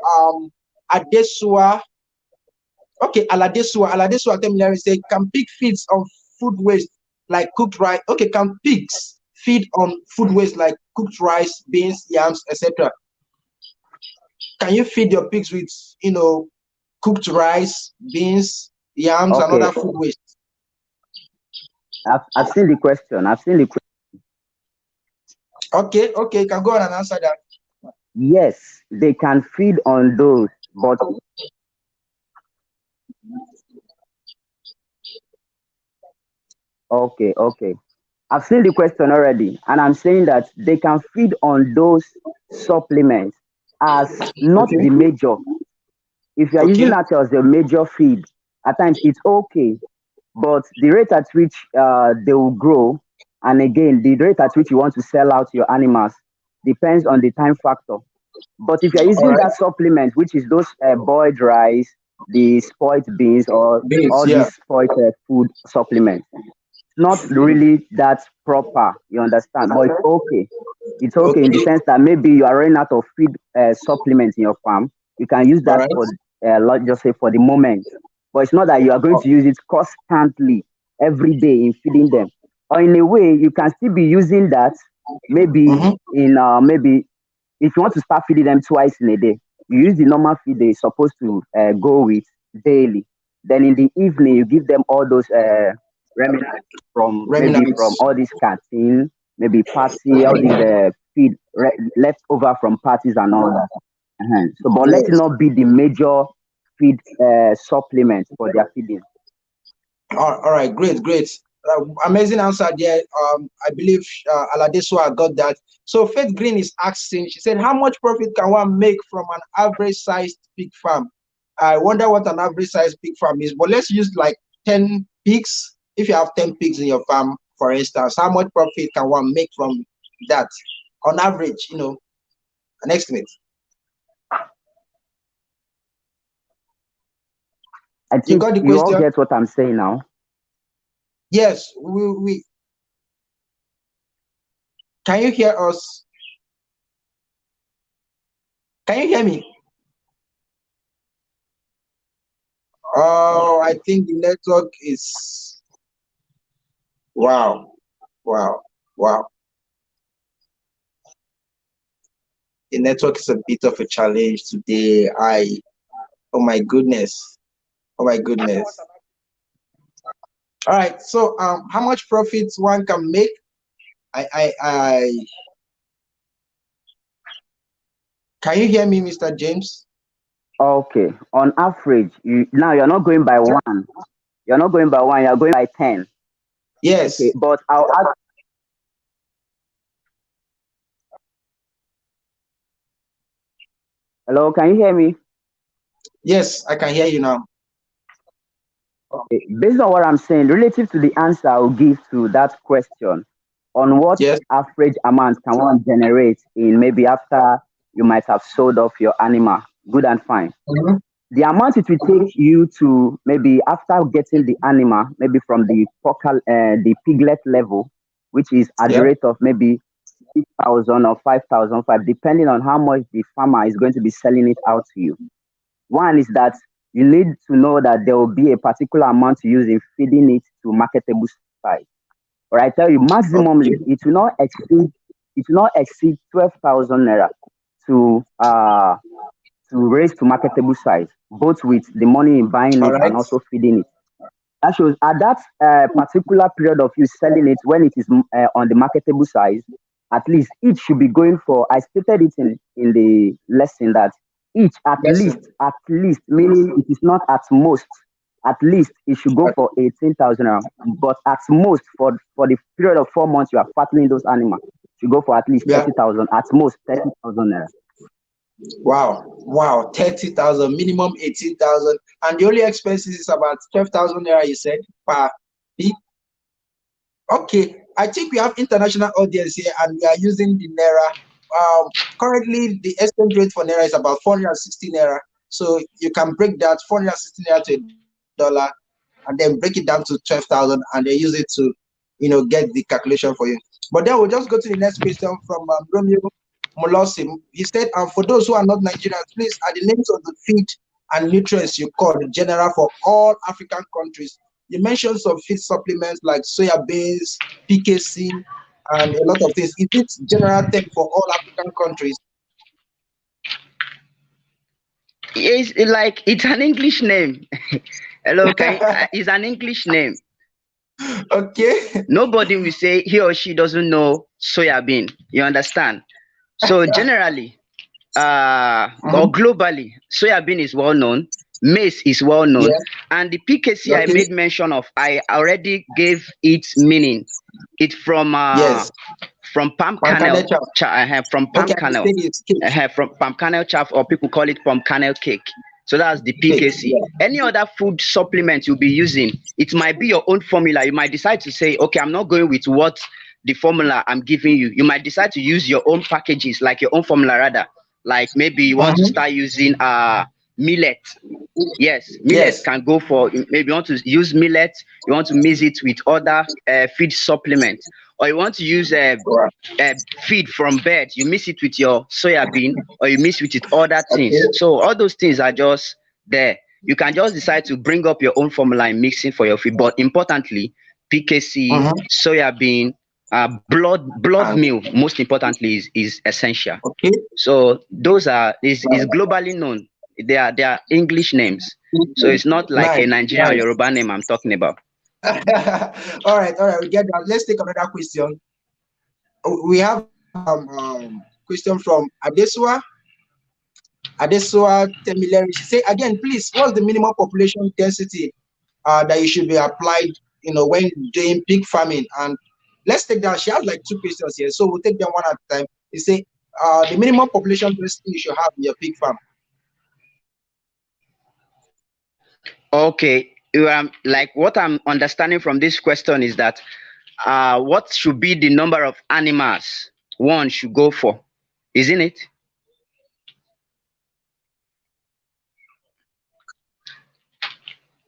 S1: Adesua Okay, Aladesua Temilari say, can pig feeds on food waste like cooked rice? Okay, can pigs feed on food waste like cooked rice, beans, yams, etc.? Can you feed your pigs with, cooked rice, beans, yams, and
S3: Okay,
S1: other food waste?
S3: I've seen the question. I've seen the question.
S1: Okay, you can go on and answer that.
S3: Yes, they can feed on those, but okay. I've seen the question already, and I'm saying that they can feed on those supplements as not
S1: Okay,
S3: the major. If you are using
S1: okay,
S3: that as a major feed, at times it's okay, but the rate at which they will grow, and again, the rate at which you want to sell out your animals depends on the time factor. But if you're
S1: all
S3: using
S1: right.
S3: that supplement, which is those boiled rice, the spoiled beans, or
S1: Beans,
S3: all
S1: yeah.
S3: these spoiled food supplements, it's not really that proper, you understand? But it's okay. It's okay in the
S1: Okay,
S3: sense that maybe you are running out of feed supplements in your farm. You can use
S1: all
S3: that
S1: right.
S3: for, just say, for the moment. But it's not that you are going to use it constantly every day in feeding them. Or in a way, you can still be using that maybe
S1: Mm-hmm.
S3: in maybe if you want to start feeding them twice in a day, you use the normal feed they're supposed to go with daily. Then in the evening, you give them all those remnants from maybe from
S1: Remnants.
S3: all these canteen, maybe party, all these feed left over from parties and all that. So, but let it
S1: Yes.
S3: not be the major feed supplement for their feeding.
S1: All right, great. Amazing answer there. I believe Aladeswa got that. So Faith Green is asking, she said, how much profit can one make from an average sized pig farm? I wonder what an average sized pig farm is, but let's use like 10 pigs. If you have 10 pigs in your farm, for instance, how much profit can one make from that? On average, an estimate.
S3: I
S1: You
S3: think
S1: got the
S3: you all
S1: question?
S3: get what I'm saying now.
S1: Yes, we can you hear us? Can you hear me? Oh, I think the network is wow, wow, wow. The network is a bit of a challenge today. Oh my goodness, oh my goodness. All right, so how much profits one can make? I can you hear me, Mr. James?
S3: Okay, on average, now you're not going by one. You're not going by one. You're going by 10. Okay,
S1: Yes,
S3: but I'll ask. Hello, can you hear me?
S1: yes, I can hear you now.
S3: Okay, based on what I'm saying, relative to the answer I'll give to that question, on what
S1: Yes.
S3: average amount can one generate in maybe after you might have sold off your animal, good and fine.
S1: Mhm.
S3: The amount it will take you to maybe after getting the animal, maybe from the piglet level, which is at the
S1: Yeah.
S3: rate of maybe 6,000 or 5,005, depending on how much the farmer is going to be selling it out to you. One is that you need to know that there will be a particular amount to use in feeding it to marketable size. But I tell you, maximally,
S1: Okay.
S3: it will not exceed 12,000 naira to raise to marketable size, both with the money in buying
S1: All
S3: it
S1: right.
S3: and also feeding it. That shows at that particular period of you selling it when it is on the marketable size, at least each should be going for. I stated it in the lesson that each
S1: Lesson.
S3: at least, meaning it is not at most. At least it should go for 18,000 naira, but at most for the period of 4 months you are fattening those animals, should go for at least
S1: Yeah.
S3: 30,000, at most 30,000 naira.
S1: Wow, 30,000, minimum 18,000. And the only expenses is about 12,000 naira, you said, per pig. Okay, I think we have international audience here and we are using the naira. Currently, the exchange rate for naira is about 460 naira. So you can break that 460 naira to $1 and then break it down to 12,000 and then use it to, get the calculation for you. But then we'll just go to the next question from Romeo Molosim. He said, for those who are not Nigerians, please are the names of the feed and nutrients you called general for all African countries. You mentioned some feed supplements like soya beans, PKC, and a lot of things. Is it general term for all African countries?
S2: It's an English name. Hello, it's an English name.
S1: Okay.
S2: Nobody will say he or she doesn't know soya bean. You understand? So generally, or
S1: Mhm.
S2: globally, soya bean is well known. Maize is well known,
S1: Yeah.
S2: and the PKC I
S1: Okay.
S2: made mention of, I already gave its meaning. It's
S1: Yes.
S2: from palm
S1: Pancake
S2: kernel,
S1: chop.
S2: from palm
S1: Okay, I
S2: kernel,
S1: said it's cake.
S2: from palm kernel chaff, or people call it palm kernel cake. So that's the
S1: Cake.
S2: PKC.
S1: Yeah.
S2: Any other food supplement you'll be using, it might be your own formula. You might decide to say, okay, I'm not going with what the formula I'm giving you. You might decide to use your own packages, like your own formula rather. Like maybe you want to
S1: Mhm.
S2: start using millet. Yes, millet
S1: Yes.
S2: can go for, maybe you want to use millet, you want to mix it with other feed supplements, or you want to use
S1: Right.
S2: feed from bird, you mix it with your soya bean, or you mix with other things.
S1: Okay.
S2: So all those things are just there. You can just decide to bring up your own formula and mixing for your feed. But importantly, PKC,
S1: Mm-hmm.
S2: soya bean, blood
S1: And
S2: meal, most importantly, is essential.
S1: okay.
S2: So those are is
S1: Right.
S2: globally known. They are English names. So it's not like a
S1: Nice.
S2: Nigerian or
S1: Nice.
S2: Yoruba name I'm talking about.
S1: All right. All right. We get that. Let's take another question. We have question from Adesua Temileri. She say again, please, what's the minimum population density that you should be applied, when doing pig farming? And let's take that. She has like two questions here, so we'll take them one at a time. You say the minimum population density you should have in your pig farm.
S2: Okay. Like what I'm understanding from this question is that what should be the number of animals one should go for, isn't it?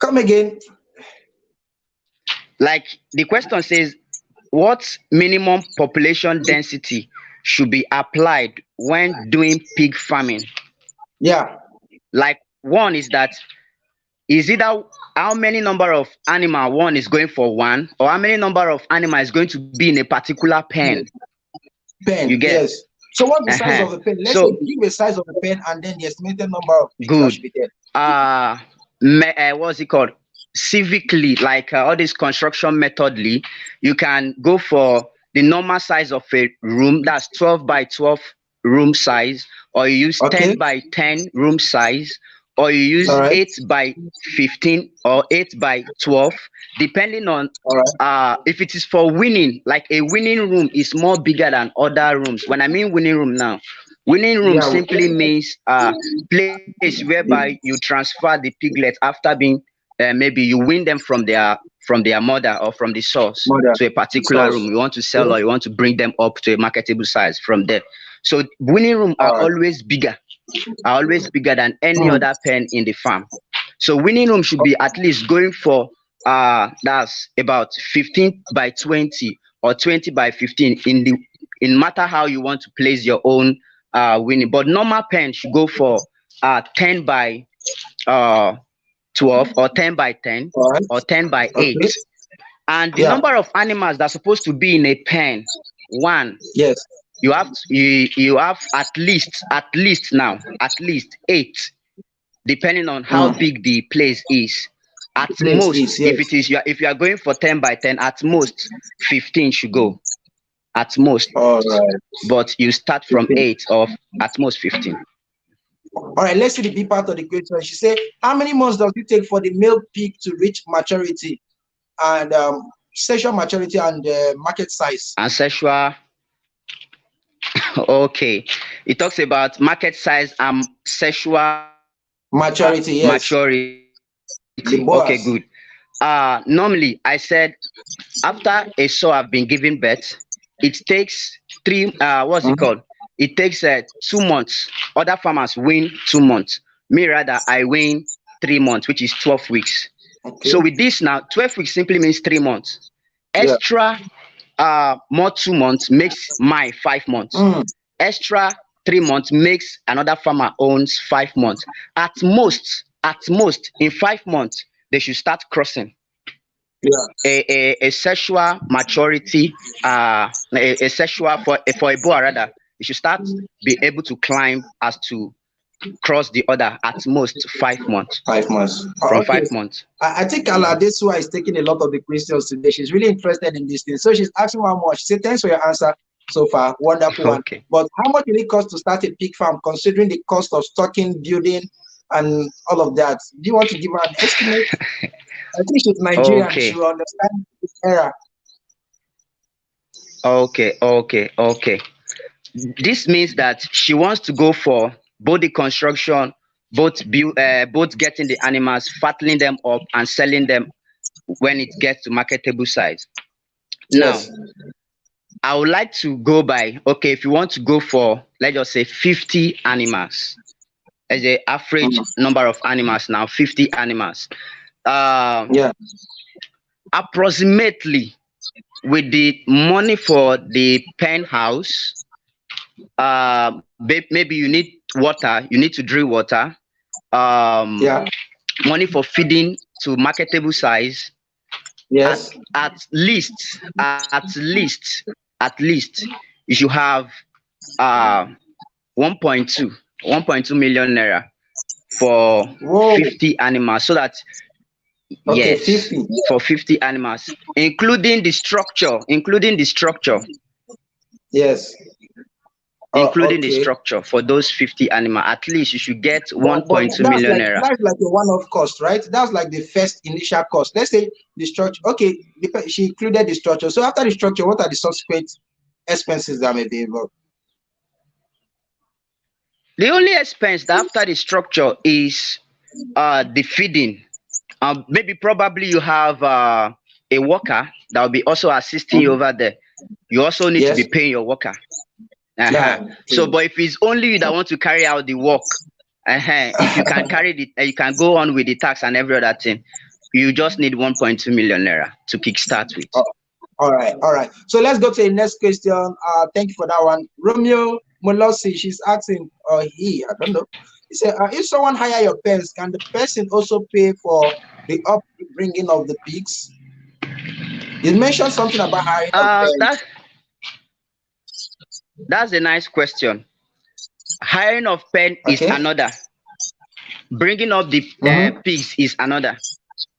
S1: Come again.
S2: Like the question says, what minimum population density should be applied when doing pig farming?
S1: Yeah.
S2: Like one is that, is either how many number of animal one is going for one, or how many number of animal is going to be in a particular pen.
S1: Pen.
S2: You get?
S1: Yes. So what's the size
S2: Uh-huh.
S1: of the pen? Let's say
S2: So
S1: give a size of the pen and then the estimated number of pigs that
S2: good.
S1: should be there.
S2: What's it called? Civically, like all this construction methodly, you can go for the normal size of a room, that's 12 by 12 room size, or you use
S1: Okay.
S2: 10 by 10 room size, or you use
S1: All right.
S2: 8 by 15 or 8 by 12, depending on
S1: All right.
S2: if it is for winning. Like a winning room is more bigger than other rooms. When I mean winning room now, winning room
S1: Yeah.
S2: simply means place whereby you transfer the piglet after being maybe you win them from their mother or from the source
S1: Mother.
S2: to a particular room
S1: Sauce.
S2: you want to sell,
S1: Okay.
S2: or you want to bring them up to a marketable size from there. So winning room
S1: All right.
S2: are always bigger than any
S1: Mm.
S2: other pen in the farm. So winning room should be at least going for that's about 15 by 20 or 20 by 15 in matter how you want to place your own winning. But normal pen should go for 10 by uh 12, or 10 by 10,
S1: All right.
S2: or 10 by 8.
S1: Okay.
S2: And the
S1: Yeah.
S2: number of animals that's supposed to be in a pen, one,
S1: Yes.
S2: you have at least now at least 8, depending on how
S1: Mm.
S2: big the place is. At
S1: Place is
S2: most, if
S1: yes.
S2: it is if you are going for 10 by 10, at most 15 should go. At most,
S1: All right.
S2: but you start from
S1: 15.
S2: 8 or at most 15.
S1: All right. Let's see the B part of the question. She said, how many months does it take for the male pig to reach maturity and sexual maturity and market size?
S2: And sexual, okay. It talks about market size and sexual
S1: Maturity. Yes.
S2: maturity.
S1: The
S2: Okay,
S1: boas.
S2: good. Normally I said after a sow have been given birth, it takes three what's it
S1: Mhm.
S2: called? It takes 2 months. Other farmers win 2 months. Me rather I win 3 months, which is 12 weeks.
S1: Okay.
S2: So with this now, 12 weeks simply means 3 months.
S1: Yeah.
S2: Extra more 2 months makes my 5 months.
S1: Mm.
S2: Extra 3 months makes another farmer owns 5 months. At most, at most in 5 months they should start crossing
S1: Yeah.
S2: a sexual maturity, a sexual for a boa rather. You should start be able to climb as to cross the other at most 5 months.
S1: 5 months.
S2: From
S1: Okay.
S2: 5 months.
S1: I think
S2: Mhm.
S1: Ala, this one is taking a lot of the questions today. She's really interested in this thing. So she's asking one more. She said, thanks for your answer so far. Wonderful one.
S2: Okay.
S1: But how much will it cost to start a pig farm, considering the cost of stocking, building, and all of that? Do you want to give her an estimate? I think she's Nigerian. She
S2: Okay.
S1: will understand this era.
S2: Okay. This means that she wants to go for both the construction, both getting the animals, fattening them up, and selling them when it gets to marketable size. Now,
S1: Yes.
S2: I would like to go by, okay, if you want to go for, let's just say 50 animals, as the average
S1: Mm.
S2: number of animals now, 50 animals. Um,
S1: Yeah.
S2: Approximately with the money for the pen house, maybe you need water, you need to drill water, um,
S1: Yeah.
S2: money for feeding to marketable size, at
S1: Yes.
S2: at least you should have uh 1.2 million naira for
S1: Whoa.
S2: 50 animals, so that
S1: Okay.
S2: yes,
S1: 50.
S2: for 50 animals, including the structure
S1: Yes.
S2: including the
S1: Okay.
S2: structure for those 50 animals, at least you should get
S1: But
S2: 1.2 million naira.
S1: that's like a one-off cost, right? That's like the first initial cost. Let's say the structure. Okay, she included the structure. So after the structure, what are the subsequent expenses that may be involved?
S2: The only expense that after the structure is the feeding. Maybe probably you have a worker that will be also assisting you
S1: Mhm.
S2: over there. You also need to be
S1: Yes.
S2: paying your worker.
S1: Yeah.
S2: Uh-huh. So, but if it's only you that want to carry out the work, if you can carry the, you can go on with the tax and every other thing. You just need 1.2 million naira to kickstart with.
S1: Oh, all right. All right. So let's go to the next question. Thank you for that one. Romeo Molossi, she's asking, or he, I don't know. He said, if someone hire your pens, can the person also pay for the upbringing of the pigs? You mentioned something about hiring of
S2: Uh, that
S1: pens.
S2: that's a nice question. Hiring of pen is
S1: Okay.
S2: another. Bringing up the
S1: Mm-hmm.
S2: pigs is another.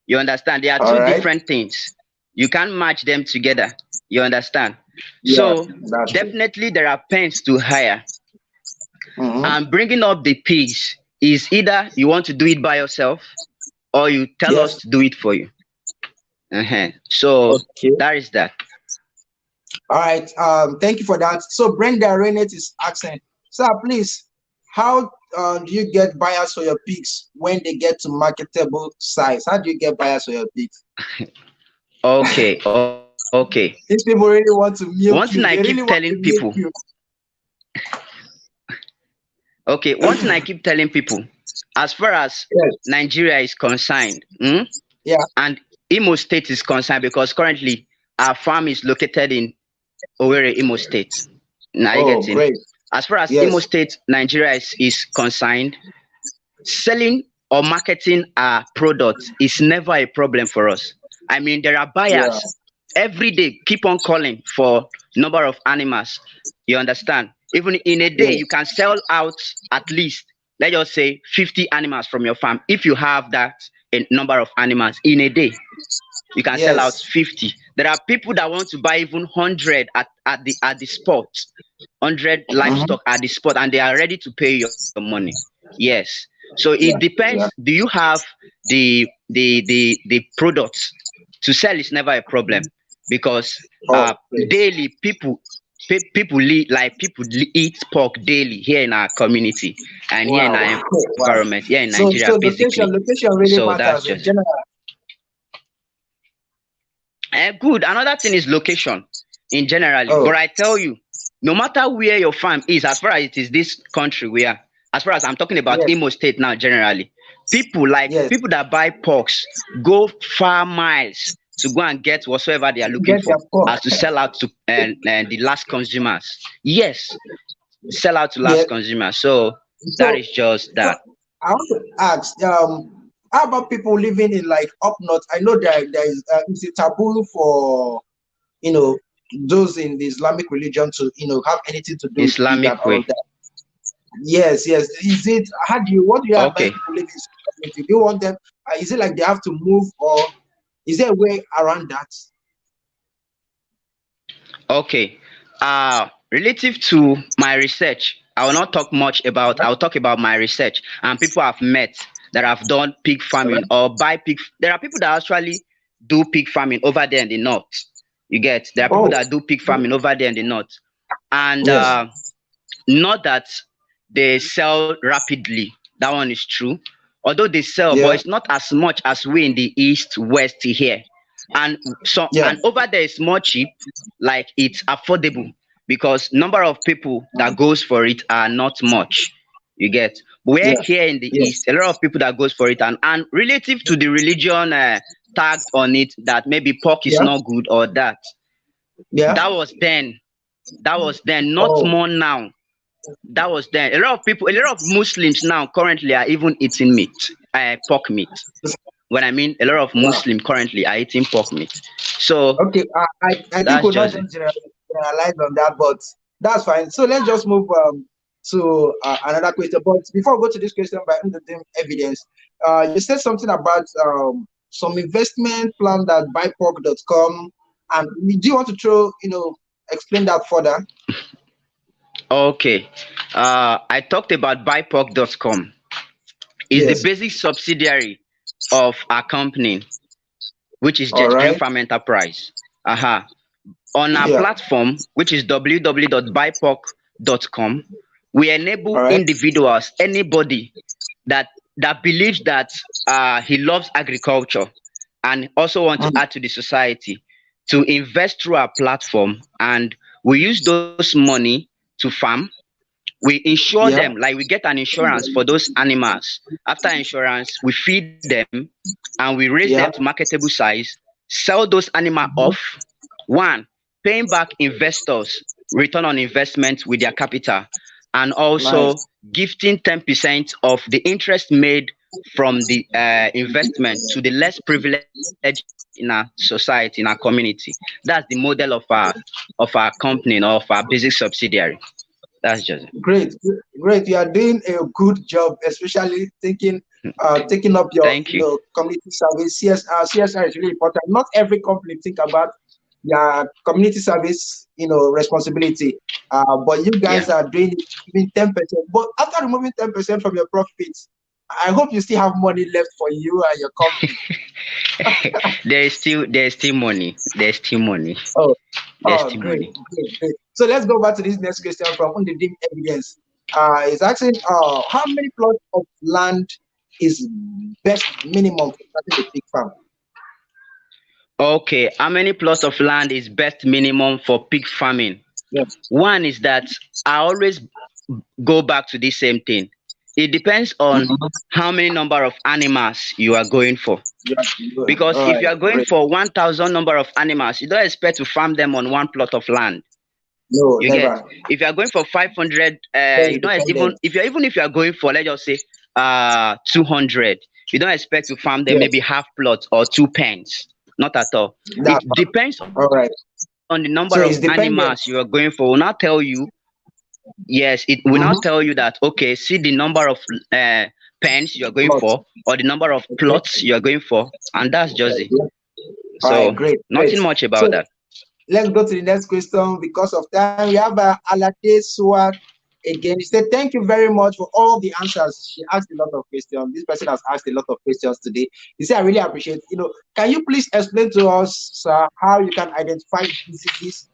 S2: You understand? They are
S1: All
S2: two
S1: right.
S2: different things. You can't match them together. You understand?
S1: Yeah,
S2: So
S1: that's true.
S2: definitely there are pens to hire.
S1: Mm-hmm.
S2: And bringing up the pigs is either you want to do it by yourself or you tell us
S1: Yes.
S2: to do it for you. So
S1: Okay.
S2: that is that.
S1: All right. Thank you for that. So Brenda Renate is asking, sir, please, how do you get buyers for your pigs when they get to marketable size? How do you get buyers for your pigs?
S2: Okay.
S1: These people really want to
S2: One
S1: milk
S2: thing
S1: you.
S2: I
S1: They really
S2: keep
S1: want
S2: telling
S1: to milk
S2: people.
S1: you.
S2: Okay, one thing I keep telling people, as far as
S1: Yes.
S2: Nigeria is concerned,
S1: Yeah.
S2: and Imo State is concerned, because currently our farm is located in Owerri, Imo State. Now you
S1: Oh,
S2: getting?
S1: great.
S2: As far as Imo
S1: Yes.
S2: State, Nigeria is concerned, selling or marketing our product is never a problem for us. I mean, there are
S1: Yeah.
S2: buyers every day keep on calling for number of animals. You understand? Even in a day,
S1: Yes.
S2: you can sell out at least, let's just say, 50 animals from your farm. If you have that number of animals in a day, you can sell out
S1: Yes.
S2: 50. There are people that want to buy even 100 at the spot, 100
S1: Mm-hmm.
S2: livestock at the spot, and they are ready to pay your money. Yes. So it
S1: Yeah.
S2: depends.
S1: Yeah.
S2: Do you have the products to sell? Is never a problem, because
S1: Oh, great.
S2: daily people eat pork daily here in our community and here in
S1: Wow.
S2: our
S1: Wow.
S2: environment here in
S1: So
S2: Nigeria basically.
S1: location really
S2: So that's
S1: matters in
S2: just
S1: general.
S2: good. Another thing is location in generally.
S1: Oh,
S2: But I tell you, no matter where your farm is, as far as it is this country where, as far as I'm talking about
S1: yes.
S2: Imo State now, generally,
S1: Yes.
S2: people that buy porks go far miles to go and get whatsoever they are looking
S1: Get their
S2: for,
S1: pork.
S2: as to sell out to and the last consumers. Yes, sell out to
S1: Yeah.
S2: last consumers. So that
S1: So,
S2: is just
S1: so
S2: that.
S1: I want to ask, How about people living in like up north? I know there is it's a taboo for you know those in the Islamic religion to have anything to do with pig and
S2: Islamic
S1: all of
S2: way.
S1: that. Yes, yes. Is it how do you what do you advise
S2: Okay.
S1: people living in such community? Do you want them? Is it like they have to move, or is there a way around that?
S2: Okay. Relative to my research, I will not talk much about. I'll talk about my research and people I've met that have done pig
S1: All
S2: farming
S1: right.
S2: or buy pig. There are people that actually do pig farming over there in the north. You get. There are people
S1: Oh,
S2: that do pig farming over there in the north, and
S1: yes.
S2: not that they sell rapidly. That one is true. Although they sell, but
S1: Yeah.
S2: it's not as much as we in the east west here. And so
S1: Yeah.
S2: and over there is more cheap, like it's affordable because number of people that goes for it are not much. You get. We're
S1: Yeah.
S2: here in the
S1: Yes.
S2: east, a lot of people that goes for it, and relative to the religion tagged on it that maybe pork is
S1: Yeah.
S2: not good or that.
S1: Yeah.
S2: That was then. That was then, not
S1: Oh.
S2: more now. That was then. A lot of Muslims now currently are even eating meat, pork meat. When I mean a lot of
S1: Wow.
S2: Muslims currently are eating pork meat. So
S1: Okay. I think
S2: that's
S1: we'll not
S2: just it.
S1: just generalize on that, but that's fine. So let's just move to another question. But before we go to this question by the evidence, you said something about some investment plan that buypork.com, and do you want to explain that further?
S2: Okay. I talked about buypork.com. Is the
S1: Yes.
S2: basic subsidiary of our company, which is
S1: All
S2: Just Dream
S1: right.
S2: Farm Enterprise. Uh-huh. On our
S1: Yeah.
S2: platform, which is www.buypork.com, we enable
S1: All right.
S2: individuals, anybody that believes that he loves agriculture and also want to
S1: Mm.
S2: add to the society to invest through our platform, and we use those money to farm. We insure
S1: Yeah.
S2: them, like we get an insurance for those animals. After insurance, we feed them and we raise them to
S1: Yeah.
S2: marketable size, sell those animal
S1: Mhm.
S2: off. One, paying back investors return on investment with their capital, and
S1: Nice.
S2: also gifting 10% of the interest made from the investment to the less privileged in our society, in our community. That's the model of our company or of our basic subsidiary. That's just it.
S1: Great, great. You are doing a good job, especially taking up your
S2: Thank you.
S1: community service. CSR is really important. Not every company think about their community service responsibility. But you
S2: Yeah.
S1: guys are doing it, even 10%. But after removing 10% from your profits, I hope you still have money left for you and your company.
S2: There's still money. There's still money.
S1: Oh,
S2: There's
S1: oh,
S2: still
S1: great,
S2: money.
S1: great, great. So let's go back to this next question from Undidim Evidence. It's asking, how many plots of land is best minimum for starting a pig farm?
S2: Okay, how many plots of land is best minimum for pig farming?
S1: Yes.
S2: One is that I always go back to the same thing. It depends on
S1: Mhm.
S2: how many number of animals you are going for.
S1: Yeah.
S2: Because
S1: All
S2: if
S1: right,
S2: you are going
S1: great.
S2: for 1,000 number of animals, you don't expect to farm them on one plot of land.
S1: No,
S2: You get.
S1: never.
S2: If you are going for 500,
S1: Very
S2: you don't even
S1: independent.
S2: if you are going for, let's just say 200, you don't expect to farm them
S1: Yes,
S2: maybe half plots or two pens. Not at all. It
S1: that's
S2: depends on the
S1: all right.
S2: number of animals you
S1: So
S2: are
S1: it's
S2: going for.
S1: dependent.
S2: Will not tell you. Yes, it will not tell you
S1: Mm-hmm.
S2: that, okay, see the number of pens you are going
S1: Plot.
S2: for or the number of
S1: Okay.
S2: plots you are going for, and that's just it.
S1: Yeah. All right,
S2: So
S1: great, great.
S2: nothing much about
S1: So
S2: that.
S1: let's go to the next question because of time. We have Alade Swat again. He said, thank you very much for all the answers. She asked a lot of questions. This person has asked a lot of questions today. He said, I really appreciate, can you please explain to us, sir, how you can identify diseases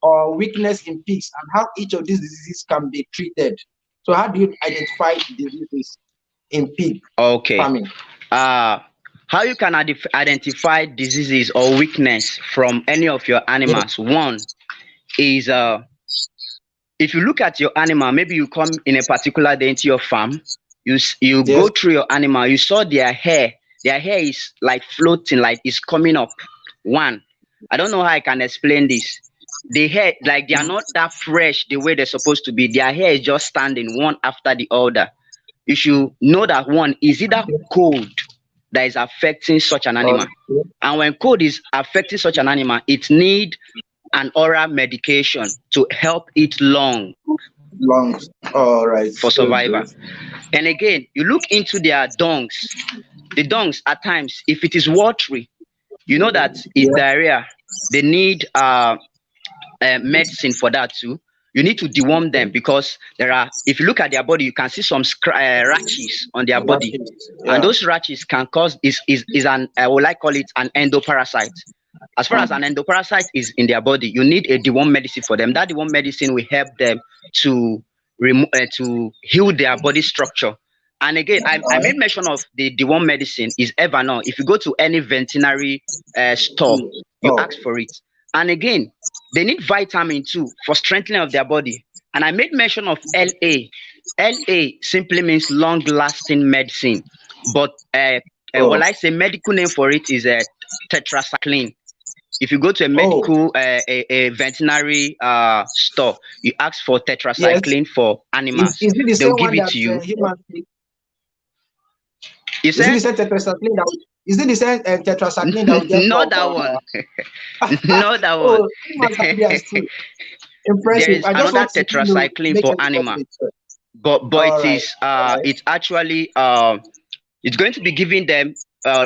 S1: or weakness in pigs and how each of these diseases can be treated? So how do you identify diseases in pig
S2: Okay.
S1: farming?
S2: uh how you can identify diseases or weakness from any of your
S1: Yes,
S2: animals. One is, if you look at your animal, maybe you come in a particular day into your farm, you go
S1: yes,
S2: through your animal, you saw their hair is like floating, like it's coming up. One, I don't know how I can explain this. The hair, like they are not that fresh the way they're supposed to be. Their hair is just standing one after the other. You should know that one is either cold that is affecting such an animal.
S1: Okay.
S2: And when cold is affecting such an animal, it need an oral medication to help it long
S1: Lungs. All right.
S2: for
S1: So
S2: survival.
S1: great.
S2: And again, you look into their dungs. The dungs at times, if it is watery, you know that it's
S1: Yeah.
S2: diarrhea. They need medicine for that too. You need to deworm them because there are. If you look at their body, you can see some rashes on their body, and
S1: Yeah.
S2: those rashes can cause is an what I call it an endoparasite. As far as an endoparasite is in their body, you need a deworm medicine for them. That deworm medicine will help them to to heal their body structure. And again, I
S1: All right.
S2: made mention of the deworm medicine is Evernorm. If you go to any veterinary store, you
S1: Oh.
S2: ask for it. And again, they need vitamin too for strengthening of their body. And I made mention of LA. LA simply means long lasting medicine. But
S1: Oh.
S2: what I say medical name for it is tetracycline. If you go to a
S1: Oh.
S2: medical a veterinary store, you ask for
S1: Yes.
S2: tetracycline for animals,
S1: Is it the
S2: they'll
S1: same
S2: give
S1: one
S2: it
S1: that
S2: to you.
S1: human take?
S2: You
S1: Is it the
S2: said
S1: same tetracycline that? Is it the same tetracycline that we get
S2: not
S1: from?
S2: that one. Not that one.
S1: Oh, humans are theirs too.
S2: There
S1: Impressive.
S2: is
S1: I just
S2: another
S1: want to,
S2: tetracycline
S1: make
S2: for
S1: everybody
S2: animal,
S1: the truth.
S2: but
S1: All
S2: it
S1: right.
S2: is
S1: All right.
S2: it's actually it's going to be giving them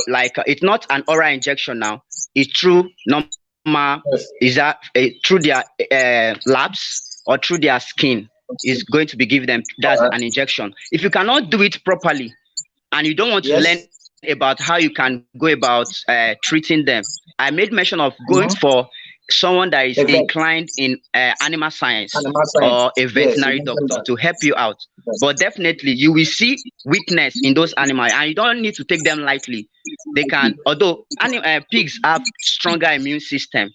S2: like it's not an oral injection now. It's through normal is
S1: Yes.
S2: that through their labs or through their skin is going to be giving them
S1: All
S2: that's
S1: right.
S2: an injection. If you cannot do it properly and you don't want to learn
S1: Yes.
S2: about how you can go about treating them, I made mention of going
S1: Mm-hmm.
S2: for someone that is
S1: Event.
S2: inclined in animal science
S1: Animal
S2: or
S1: science.
S2: a
S1: Yes, you
S2: veterinary
S1: mentioned
S2: doctor
S1: that.
S2: to help you out.
S1: Yes.
S2: But definitely, you will see weakness in those animals, and you don't need to take them lightly. They can, although pigs have stronger immune system,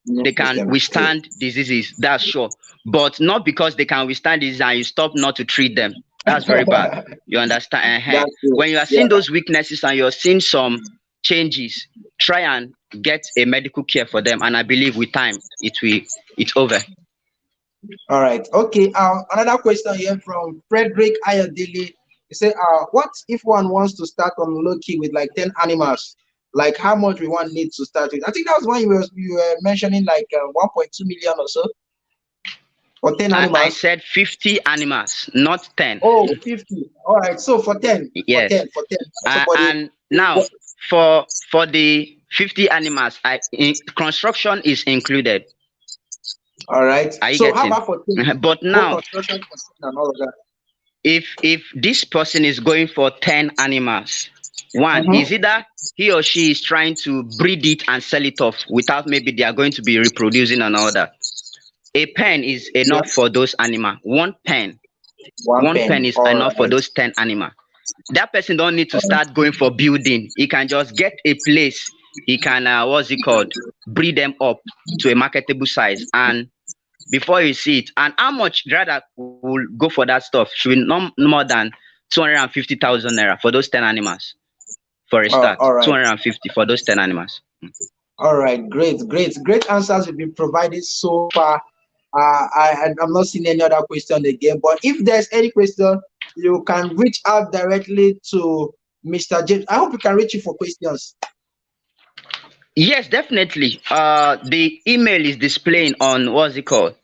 S1: Immune
S2: they can
S1: system. True.
S2: withstand diseases. That's sure, but not because they can withstand disease and you stop not to treat them. That's very bad. You understand?
S1: That's true.
S2: When you are seeing
S1: Yeah.
S2: those weaknesses and you're seeing some changes, try and get a medical care for them. And I believe with time, it's over.
S1: All right. Okay. Another question here from Frederick Ayodele. He said, what if one wants to start on low key with like 10 animals? Like how much we want need to start with? I think that was when you were mentioning like 1.2 million or so for 10
S2: I
S1: animals.
S2: said 50 animals, not 10.
S1: Oh, 50. All right. So for 10,
S2: Yes.
S1: for 10, somebody.
S2: And now for the 50 animals, construction is included.
S1: All right.
S2: Are you
S1: So how
S2: getting?
S1: about for 10?
S2: But
S1: Both
S2: now,
S1: construction and all of that.
S2: if this person is going for 10 animals, one is
S1: Mm-hmm.
S2: either he or she is trying to breed it and sell it off without maybe they are going to be reproducing and all that. A pen is
S1: Yeah.
S2: enough for those animals.
S1: One
S2: One pen
S1: pen.
S2: is
S1: All
S2: enough for
S1: right.
S2: those 10 animals. That person don't need to
S1: All right.
S2: start going for building. He can just get a place. He can what's it called? Breed them up to a marketable size, and before you see it, and how much rather will go for that stuff should be no more than 250,000 naira for those 10 animals for a start.
S1: All right.
S2: 250 for those 10 animals.
S1: All right, great answers have been provided so far. I'm not seeing any other question again, but if there's any question, you can reach out directly to Mr. James. I hope you can reach you for questions
S2: Yes, definitely. The email is displaying on what's it called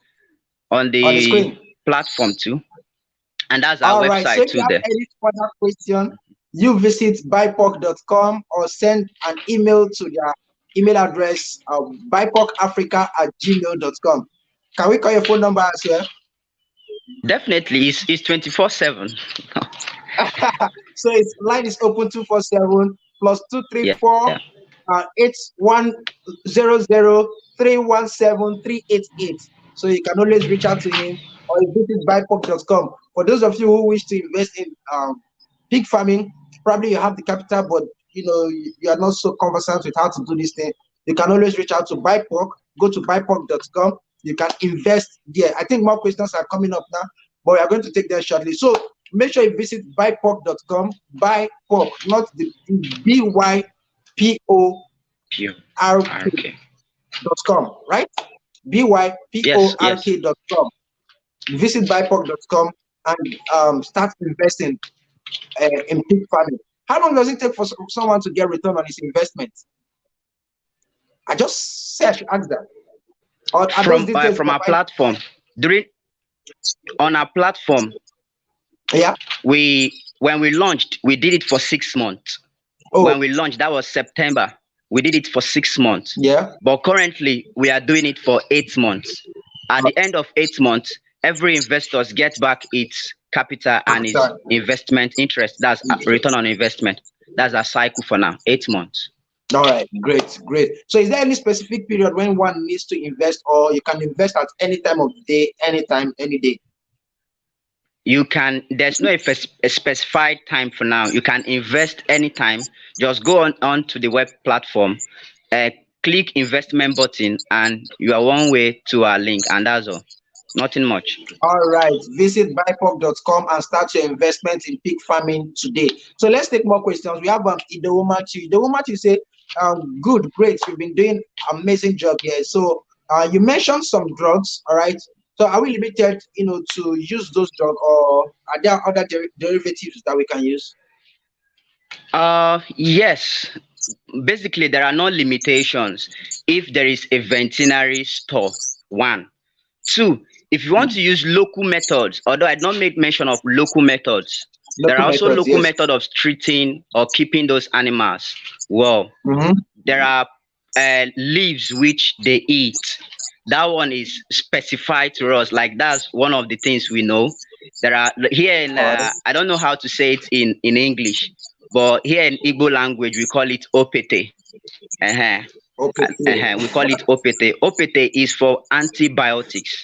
S2: on
S1: on the
S2: the
S1: screen.
S2: platform too, and that's our
S1: All right, so
S2: website
S1: if you
S2: too
S1: have
S2: there.
S1: any further question, you visit bipoc.com or send an email to their email address bipocafrica@gmail.com. Can we call your phone number as well?
S2: Definitely, it's 24/7.
S1: So its line is open 247 plus two three
S2: Yeah.
S1: four 8100317388. So you can always reach out to him or visit bipop.com. For those of you who wish to invest in pig farming, probably you have the capital, but you are not so conversant with how to do this thing. You can always reach out to BIPOC. Go to bipop.com. You can invest there. I think more questions are coming up now, but we are going to take them shortly. So make sure you visit bipop.com. BIPOC, not the
S2: Okay.
S1: BYPORK.com, right?
S2: Yes. Yes.
S1: BYPORK.com. Visit bipop.com and start investing in pig farming. How long does it take for someone to get return on his investment? I just say I should ask that. Or are those details
S2: From our
S1: provided?
S2: platform, during on our platform,
S1: Yeah.
S2: we when we launched, we did it for 6 months.
S1: Oh,
S2: When we launched, that was September. We did it for 6 months.
S1: yeah.
S2: But currently, we are doing it for 8 months. At the end of 8 months, every investor gets back its capital and its
S1: Capital
S2: investment interest. That's return
S1: interest.
S2: on investment. That's a cycle for now. 8 months.
S1: All right, great, great. So, is there any specific period when one needs to invest, or you can invest at any time of the day, anytime, any day?
S2: You can, there's no a specified time for now. You can invest anytime. Just go on to the web platform, uh, click investment button, and you are one way to our link, and that's all. Nothing much.
S1: All right, visit buypop.com and start your investment in pig farming today. So let's take more questions. We have Idewumachi. Idewumachi say, good, great. You've been doing amazing job here. So you mentioned some drugs, all right. So are we limited, to use those drugs, or are there other derivatives that we can use?
S2: Yes. Basically, there are no limitations if there is a veterinary store. One. Two, if you want to use local methods, although I did not make mention of local methods, there
S1: Local
S2: are also
S1: methods,
S2: local
S1: yes.
S2: method of treating or keeping those animals well.
S1: Mm-hmm.
S2: There are leaves which they eat. That one is specified to us. Like that's one of the things we know. There are here in
S1: All right.
S2: I don't know how to say it in English, but here in Igbo language we call it opete. Uh-huh.
S1: Okay.
S2: We call it opete. Opete is for antibiotics,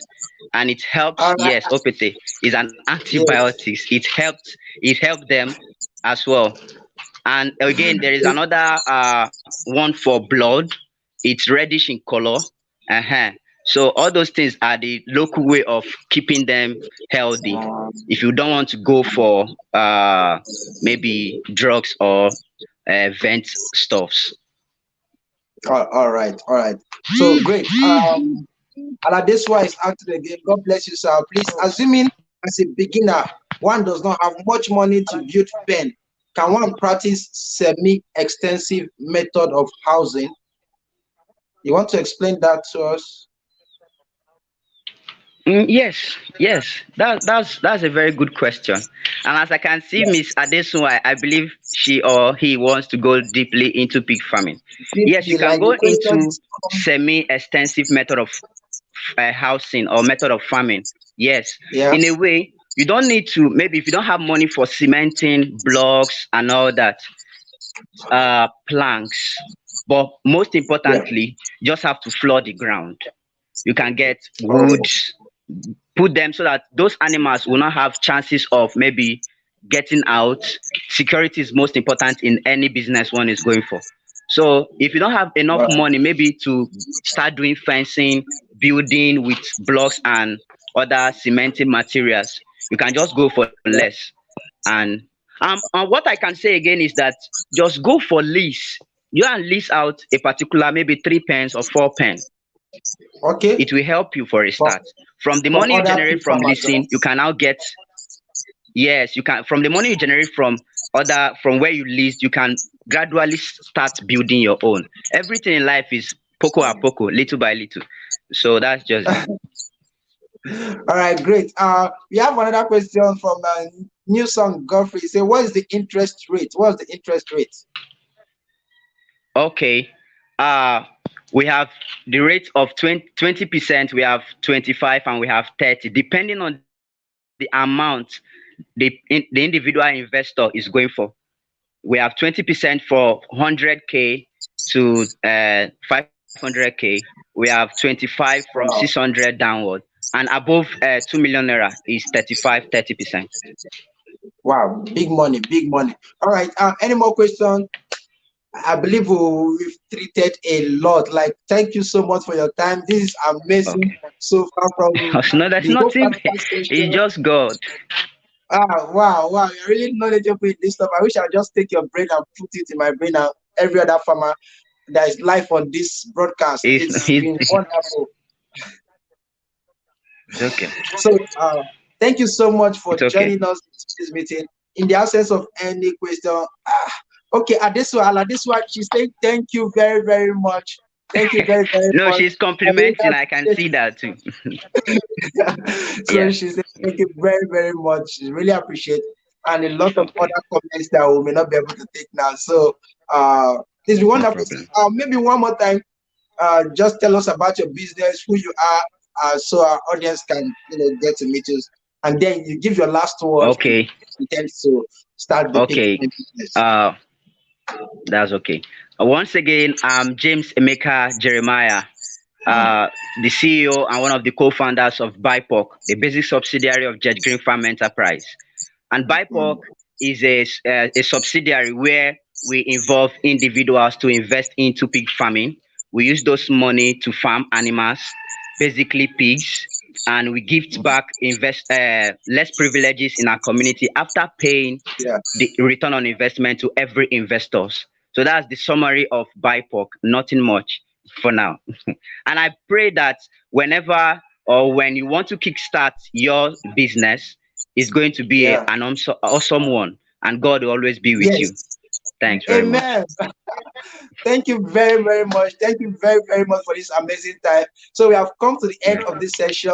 S2: and it helps.
S1: All right.
S2: Yes, opete is an
S1: Yes.
S2: antibiotics. It helped them as well. And again, there is another one for blood. It's reddish in color. Uh-huh. So all those things are the local way of keeping them healthy. If you don't want to go for maybe drugs or vent stuffs.
S1: All right. All right. So great. Aladeswa is active again. God bless you, sir. Please, assuming as a beginner, one does not have much money to build pen, can one practice semi-extensive method of housing? You want to explain that to us?
S2: Yes, yes, that's a very good question. And as I can see, Miss Adesunwa, I believe she or he wants to go deeply into pig farming. Yes, you
S1: Deeply,
S2: can
S1: like the
S2: go
S1: question
S2: into
S1: is,
S2: semi-extensive method of housing or method of farming. Yes,
S1: yeah,
S2: in a way, you don't need to. Maybe if you don't have money for cementing, blocks, and all that, planks. But most
S1: yeah.
S2: importantly, you just have to flood the ground. You can get
S1: Oh,
S2: wood, put them so that those animals will not have chances of maybe getting out. Security is most important in any business one is going for. So if you don't have enough
S1: wow.
S2: money maybe to start doing fencing, building with blocks and other cementing materials, you can just go for
S1: Yeah.
S2: less. And what I can say again is that just go for lease. You can lease out a particular maybe 3 pence or 4 pence.
S1: Okay.
S2: It will help you for a
S1: From,
S2: start. From the
S1: from
S2: money you
S1: other
S2: generate
S1: pig
S2: from
S1: farmers, right?
S2: leasing, you can now get, yes, you can, from the money you generate from from where you leased, you can gradually start building your own. Everything in life is poco a poco, little by little. So that's just it.
S1: All right, great. We have another question from New Song Godfrey. Say, what is the interest rate? What's the interest rate?
S2: Okay. Uh we have the rate of 20%, we have 25, and we have 30, depending on the amount the individual investor is going for. We have 20% for 100K to 500K. We have 25 from
S1: Wow.
S2: 600 downward, and above 2 million naira is 35, 30%.
S1: Wow, big money, big money. All right. Any more questions? I believe we've treated a lot. Like, thank you so much for your time. This is amazing
S2: Okay.
S1: so far from
S2: No, there's
S1: the whole
S2: nothing.
S1: practical
S2: It's
S1: session.
S2: just God.
S1: Wow, wow. You're really knowledgeable in this stuff. I wish I just take your brain and put it in my brain and every other farmer that is live on this broadcast.
S2: It's,
S1: It's
S2: it's,
S1: been wonderful.
S2: it's okay.
S1: So, thank you so much for
S2: It's okay.
S1: joining us in this meeting. in the absence of any question, okay, Adesua, she's saying thank you very, very much. Thank you very, very
S3: No,
S1: much.
S3: she's
S1: I really
S3: complimenting. I can
S1: appreciate
S3: see that too.
S1: it. So
S3: Yeah,
S1: she said thank you very, very much. She really appreciate, and a lot of
S3: okay,
S1: other comments that we may not be able to take now. So it's been
S3: no
S1: wonderful.
S3: problem.
S1: Maybe one more time, just tell us about your business, who you are, so our audience can get to meet you, and then you give your last word before
S3: Okay,
S1: we tend to start the pig
S3: okay.
S1: business.
S3: Uh, that's okay. Once again, I'm James Emeka Jeremiah, uh, the CEO and one of the co-founders of BIPOC, the basic subsidiary of Jet Green Farm Enterprise. And BIPOC is a subsidiary where we involve individuals to invest into pig farming. We use those money to farm animals, basically pigs, and we give back invest less privileges in our community after paying
S1: Yeah.
S3: the return on investment to every investors. So that's the summary of BIPOC. Nothing much for now. And I pray that whenever or when you want to kickstart your business, it's going to be
S1: Yeah.
S3: an awesome one. And God will always be with you.
S1: Yes.
S3: Thanks very much.
S1: Amen. Thank you very, very much. Thank you very, very much for this amazing time. So we have come to the end
S3: Yeah.
S1: of this session.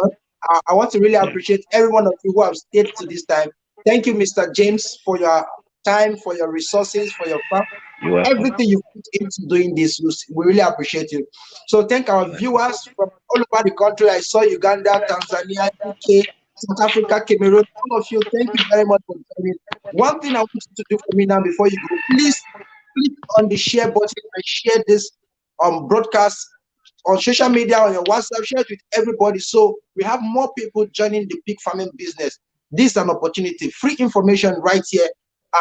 S1: I want to really
S3: Yeah.
S1: appreciate every one of you who have stayed to this time. Thank you, Mr. James, for your time, for your resources, for your farm,
S3: You're welcome.
S1: everything you put into doing this. We really appreciate you. So thank our
S3: You're welcome.
S1: viewers from all over the country. I saw Uganda, Tanzania, UK, South Africa, Cameroon. All of you, thank you very much for joining. One thing I want you to do for me now before you go, please click on the share button and share this broadcast on social media, on your WhatsApp, share it with everybody so we have more people joining the pig farming business. This is an opportunity, free information right here,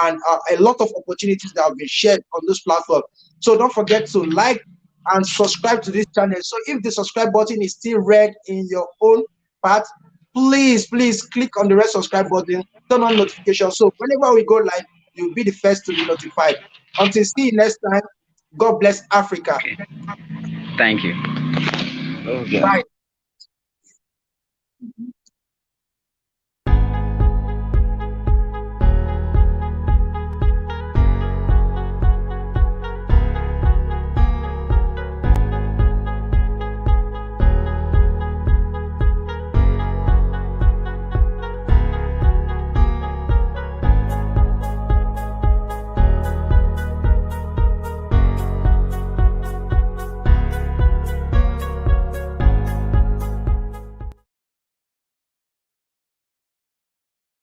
S1: and a lot of opportunities that have been shared on this platform. So don't forget to like and subscribe to this channel. So if the subscribe button is still red in your own part, please click on the red subscribe button, turn on notifications. So whenever we go live, you'll be the first to be notified. Until see you next time, God bless Africa.
S3: Okay. Thank you. Oh,
S1: Bye.
S3: God.